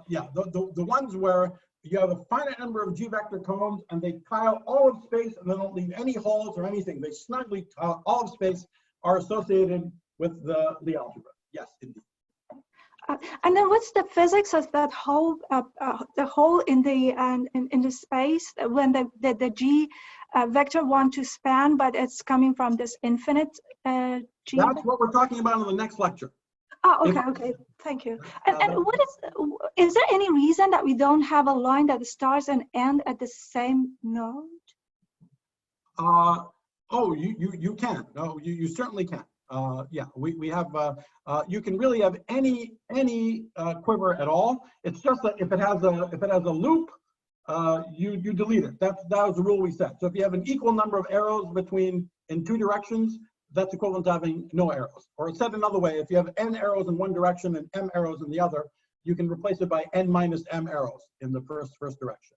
yeah, the ones where you have a finite number of G vector cones and they tile all of space and they don't leave any holes or anything. They snugly tile all of space, are associated with the Lie algebra. Yes, indeed. And then what's the physics of that hole, the hole in the space when the G vector want to span, but it's coming from this infinite G? That's what we're talking about in the next lecture. Oh, okay, okay, thank you. And what is there any reason that we don't have a line that starts and ends at the same node? Oh, you can. No, you certainly can. Yeah, we have. You can really have any quiver at all. It's just that if it has a loop, you delete it. That was the rule we set. So if you have an equal number of arrows in two directions, that's equivalent to having no arrows. Or said another way, if you have n arrows in one direction and m arrows in the other, you can replace it by n minus m arrows in the first direction.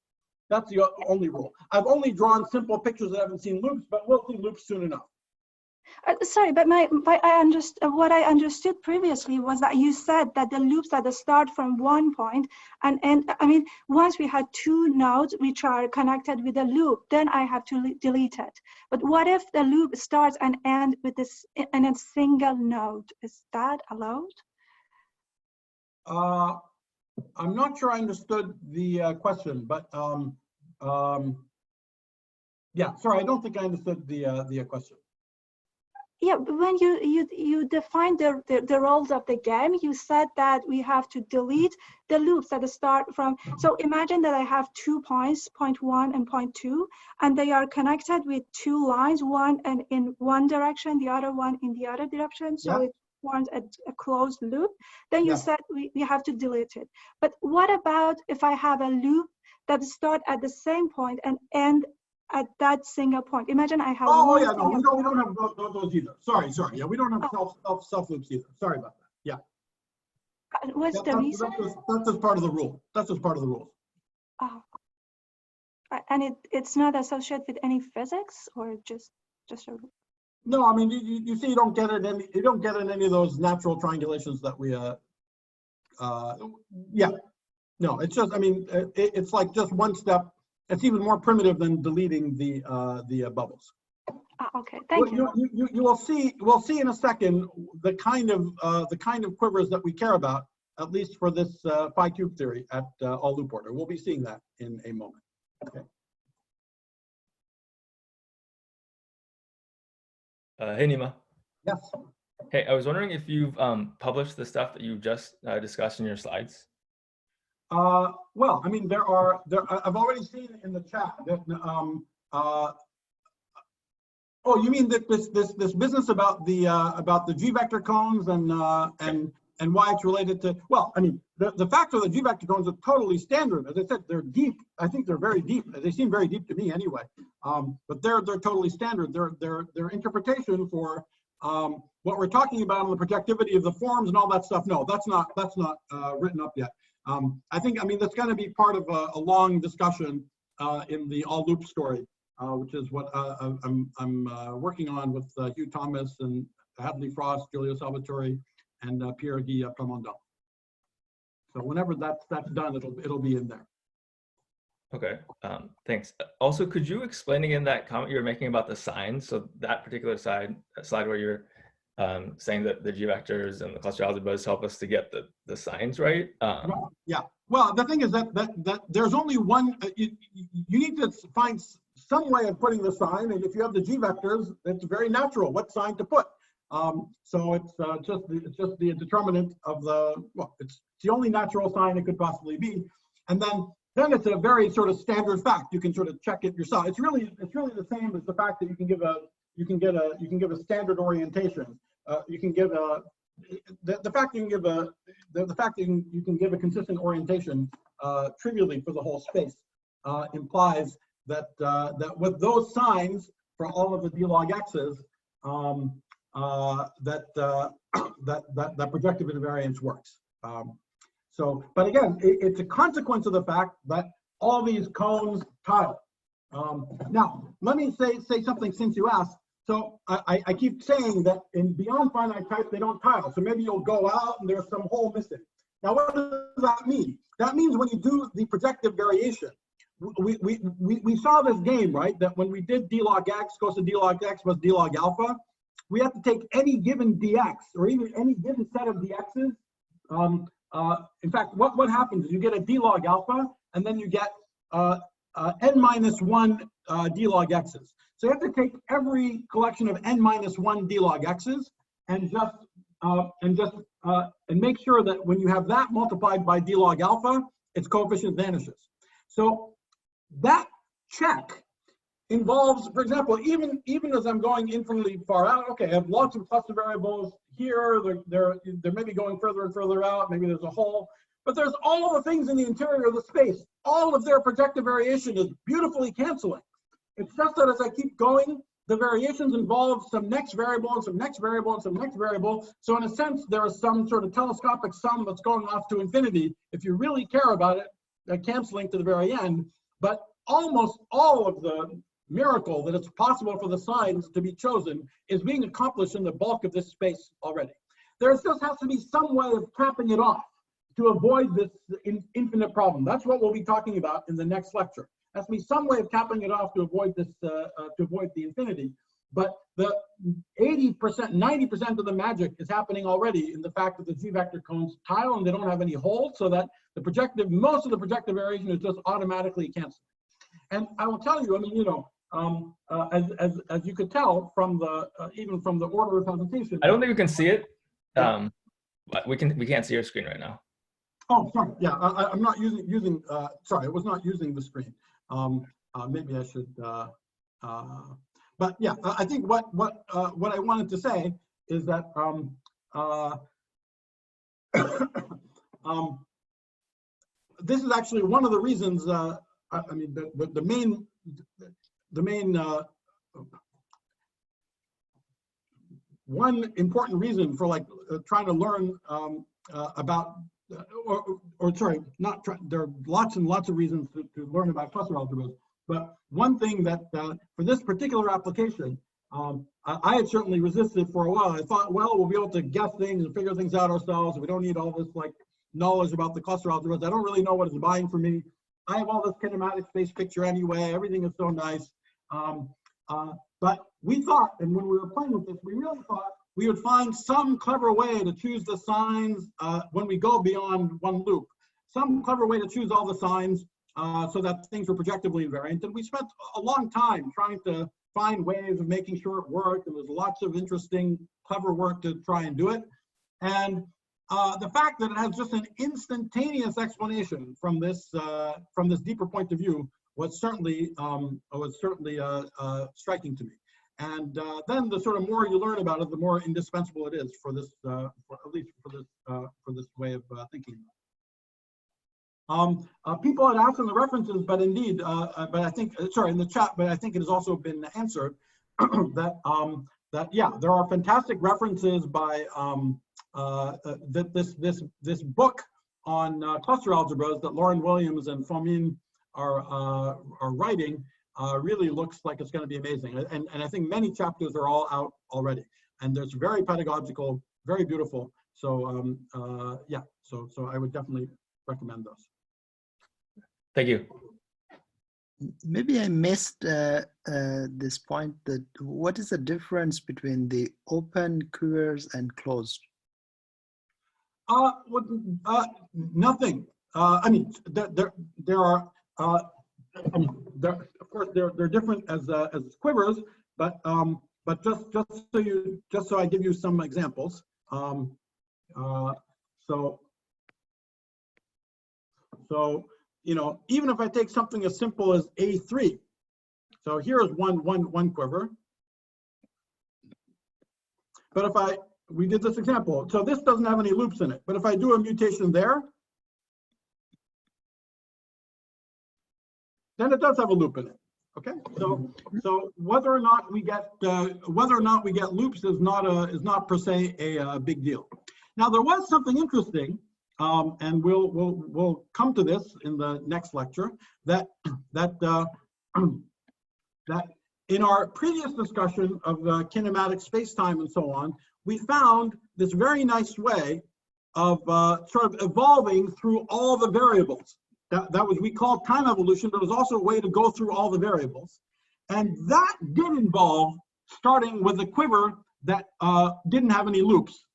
That's the only rule. I've only drawn simple pictures that haven't seen loops, but we'll see loops soon enough. Sorry, but what I understood previously was that you said that the loops that start from one point and I mean, once we had two nodes which are connected with a loop, then I have to delete it. But what if the loop starts and ends with this in a single node? Is that allowed? I'm not sure I understood the question, but yeah, sorry, I don't think I understood the question. Yeah, when you defined the roles of the game, you said that we have to delete the loops that start from. So imagine that I have 2 points, point 1 and point 2, and they are connected with 2 lines, one and in one direction, the other one in the other direction. So it forms a closed loop. Then you said we have to delete it. But what about if I have a loop that start at the same point and end at that single point? Imagine I have. Oh yeah, no, we don't have those either. Sorry. Yeah, we don't have self loops either. Sorry about that. Yeah. What's the reason? That's just part of the rule. That's just part of the rules. Oh. And it's not associated with any physics, or just a. No, I mean you see, you don't get it in any of those natural triangulations that we yeah. No, it's just, I mean, it's like just one step. It's even more primitive than deleting the bubbles. Okay, thank you. We'll see in a second the kind of quivers that we care about, at least for this phi cube theory at all loop order. We'll be seeing that in a moment. Okay. Hey Nima. Yes. Hey, I was wondering if you've published the stuff that you just discussed in your slides. Well, I mean, I've already seen in the chat that, oh, you mean that this business about the G vector cones and and why it's related to, well, I mean, the factor that G-vector cones are totally standard. As I said, they're deep. I think they're very deep. They seem very deep to me anyway. But they're totally standard. Their interpretation for what we're talking about on the projectivity of the forms and all that stuff. No, that's not written up yet. I mean, that's going to be part of a long discussion in the all loop story, which is what I'm working on with Hugh Thomas and Hadley Frost, Giulio Salvatore, and Pierre Guy Plamondon. So whenever that's done, it'll be in there. Okay, thanks. Also, could you explain again that comment you were making about the signs? So that particular slide where you're saying that the G-vectors and the cluster algebras help us to get the signs right? Yeah. Well, the thing is that there's only one. You need to find some way of putting the sign, and if you have the G-vectors, it's very natural what sign to put. So it's just the determinant of the, well, it's the only natural sign it could possibly be, and then it's a very sort of standard fact. You can sort of check it yourself. It's really the same as the fact that you can give a standard orientation. You can give the fact that you can give a consistent orientation trivially for the whole space implies that with those signs for all of the d log x's, that projective invariance works. But again, it's a consequence of the fact that all these cones tile. Now, let me say something since you asked. So I keep saying that in beyond finite type, they don't tile. So maybe you'll go out and there's some hole missing. Now, what does that mean? That means when you do the projective variation, we saw this game, right? That when we did d log x goes to d log x plus d log alpha, we have to take any given dx or even any given set of dx's. In fact, what happens is you get a d log alpha and then you get n minus 1 d log x's. So you have to take every collection of n minus 1 d log x's and make sure that when you have that multiplied by d log alpha, its coefficient vanishes. So that check involves, for example, even as I'm going infinitely far out, okay, I have lots of cluster variables here, they're maybe going further and further out, maybe there's a hole, but there's all of the things in the interior of the space. All of their projective variation is beautifully canceling. It's just that as I keep going, the variations involve some next variable and some next variable and some next variable. So in a sense, there is some sort of telescopic sum that's going off to infinity. If you really care about it, they're canceling to the very end. But almost all of the miracle that it's possible for the signs to be chosen is being accomplished in the bulk of this space already. There just has to be some way of capping it off to avoid this infinite problem. That's what we'll be talking about in the next lecture. There has to be some way of capping it off to avoid this, to avoid the infinity. But the 80%, 90% of the magic is happening already in the fact that the G-vector cones tile and they don't have any holes, so that the projective, most of the projective variation is just automatically canceled. And I will tell you, I mean, you know, as you could tell from the even from the order of presentation. I don't think we can see it. But we can't see your screen right now. Oh, sorry. Yeah, I'm not using. Sorry, I was not using the screen. Maybe I should. But yeah, I think what I wanted to say is that this is actually one of the reasons. I mean, the main one important reason for like trying to learn about, or sorry, not try, there are lots and lots of reasons to learn about cluster algebras, but one thing that for this particular application, I had certainly resisted for a while. I thought, well, we'll be able to guess things and figure things out ourselves. We don't need all this like knowledge about the cluster algebras. I don't really know what it's buying for me. I have all this kinematic space picture anyway. Everything is so nice. But we thought, and when we were playing with this, we really thought we would find some clever way to choose the signs when we go beyond one loop. Some clever way to choose all the signs so that things were projectively invariant. And we spent a long time trying to find ways of making sure it worked. And there's lots of interesting, clever work to try and do it. And the fact that it has just an instantaneous explanation from this deeper point of view was certainly striking to me. And then the sort of more you learn about it, the more indispensable it is for this, at least for this way of thinking. People had asked in the references, but indeed, but I think, sorry, in the chat, but I think it has also been answered that that yeah, there are fantastic references by this book on cluster algebras that Lauren Williams and Fomin are writing. Really looks like it's going to be amazing, and I think many chapters are all out already, and there's very pedagogical, very beautiful. So yeah, so I would definitely recommend those. Thank you. Maybe I missed this point. That what is the difference between the open quivers and closed? Nothing. I mean, there are. Of course, they're different as quivers, but just so I give you some examples. So you know, even if I take something as simple as A3, so here is one quiver. But if we did this example, so this doesn't have any loops in it. But if I do a mutation there, then it does have a loop in it. Okay, so whether or not we get loops is not per se a big deal. Now there was something interesting, and we'll come to this in the next lecture. That in our previous discussion of kinematic space-time and so on, we found this very nice way of sort of evolving through all the variables. That was, we called time evolution, but it was also a way to go through all the variables. And that did involve starting with a quiver that didn't have any loops,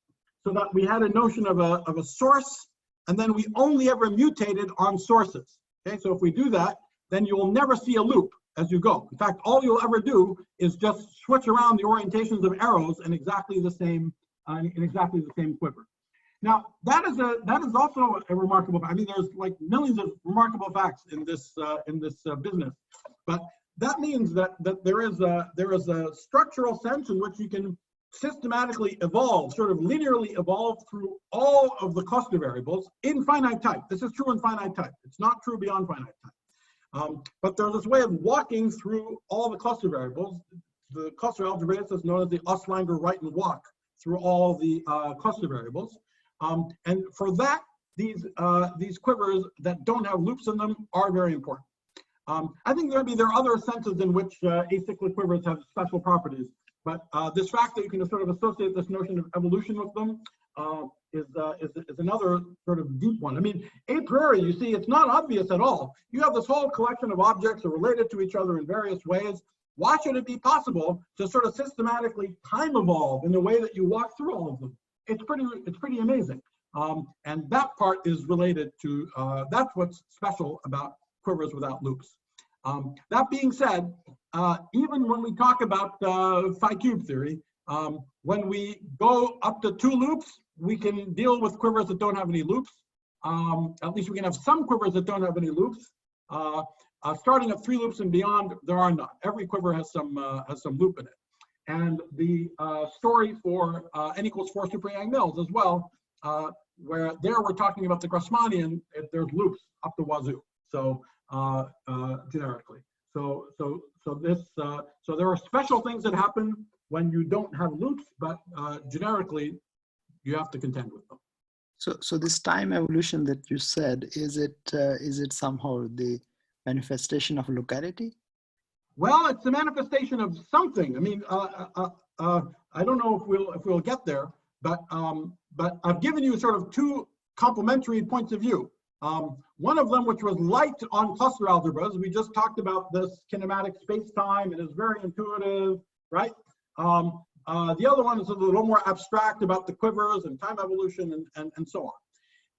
so that we had a notion of a source, and then we only ever mutated on sources. Okay, so if we do that, then you will never see a loop as you go. In fact, all you'll ever do is just switch around the orientations of arrows in exactly the same quiver. Now, that is also a remarkable. I mean, there's like millions of remarkable facts in this business, but that means that there is a structural sense in which you can systematically evolve, sort of linearly evolve through all of the cluster variables in finite type. This is true in finite type. It's not true beyond finite type. But there's this way of walking through all the cluster variables. The cluster algebraics is known as the Ostlander right and walk through all the cluster variables. And for that, these quivers that don't have loops in them are very important. I think there are other senses in which acyclic quivers have special properties, but this fact that you can sort of associate this notion of evolution with them is another sort of deep one. I mean, a priori, you see, it's not obvious at all. You have this whole collection of objects that are related to each other in various ways. Why should it be possible to sort of systematically time evolve in the way that you walk through all of them? It's pretty amazing. And that part is related to, that's what's special about quivers without loops. That being said, even when we talk about phi cube theory, when we go up to 2 loops, we can deal with quivers that don't have any loops. At least we can have some quivers that don't have any loops. Starting at 3 loops and beyond, there are none. Every quiver has some loop in it. And the story for n equals 4 super Yang mills as well, where there we're talking about the Grassmannian, there's loops up the wazoo. So generically, so there are special things that happen when you don't have loops, but generically, you have to contend with them. So this time evolution that you said, is it somehow the manifestation of locality? Well, it's a manifestation of something. I mean, I don't know if we'll get there, but I've given you sort of 2 complementary points of view. One of them, which was light on cluster algebras, we just talked about this kinematic space-time. It is very intuitive, right? The other one is a little more abstract about the quivers and time evolution and so on.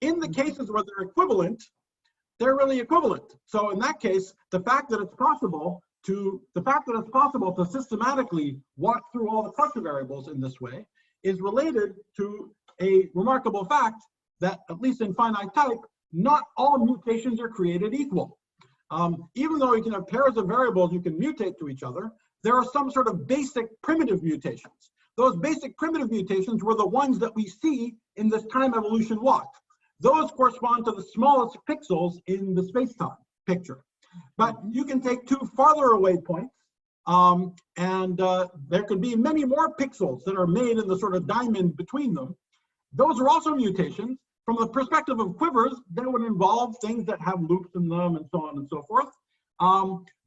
In the cases where they're equivalent, they're really equivalent. So in that case, the fact that it's possible to systematically walk through all the cluster variables in this way is related to a remarkable fact that, at least in finite type, not all mutations are created equal. Even though you can have pairs of variables you can mutate to each other, there are some sort of basic primitive mutations. Those basic primitive mutations were the ones that we see in this time evolution walk. Those correspond to the smallest pixels in the space-time picture. But you can take two farther away points, and there could be many more pixels that are made in the sort of diamond between them. Those are also mutations. From the perspective of quivers, they would involve things that have loops in them and so on and so forth.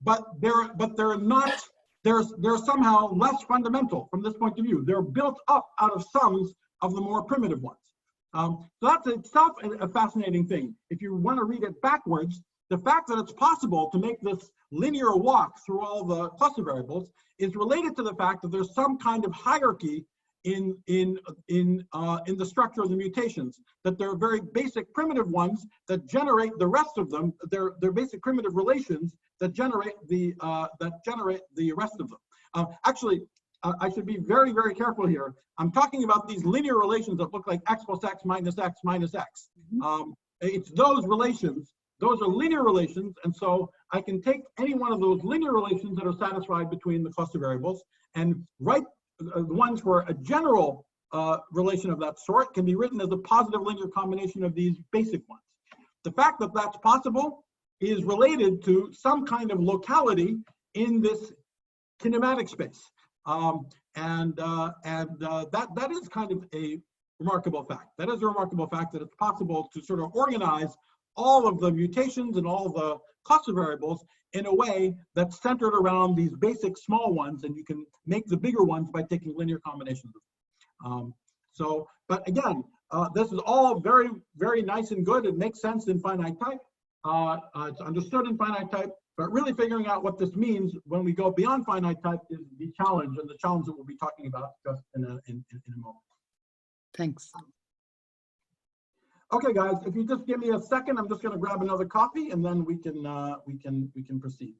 But they're not. They're somehow less fundamental from this point of view. They're built up out of sums of the more primitive ones. So that's itself a fascinating thing. If you want to read it backwards, the fact that it's possible to make this linear walk through all the cluster variables is related to the fact that there's some kind of hierarchy in the structure of the mutations, that there are very basic primitive ones that generate the rest of them. They're basic primitive relations that generate the rest of them. Actually, I should be very, very careful here. I'm talking about these linear relations that look like x plus x minus x minus x. It's those relations. Those are linear relations, and so I can take any one of those linear relations that are satisfied between the cluster variables and write the ones where a general relation of that sort can be written as a positive linear combination of these basic ones. The fact that that's possible is related to some kind of locality in this kinematic space. That is kind of a remarkable fact. That is a remarkable fact that it's possible to sort of organize all of the mutations and all the cluster variables in a way that's centered around these basic small ones, and you can make the bigger ones by taking linear combinations of them. But again, this is all very, very nice and good. It makes sense in finite type. It's understood in finite type, but really figuring out what this means when we go beyond finite type is the challenge, and the challenge that we'll be talking about just in a moment. Thanks. Okay, guys, if you just give me a second, I'm just going to grab another coffee, and then we can proceed.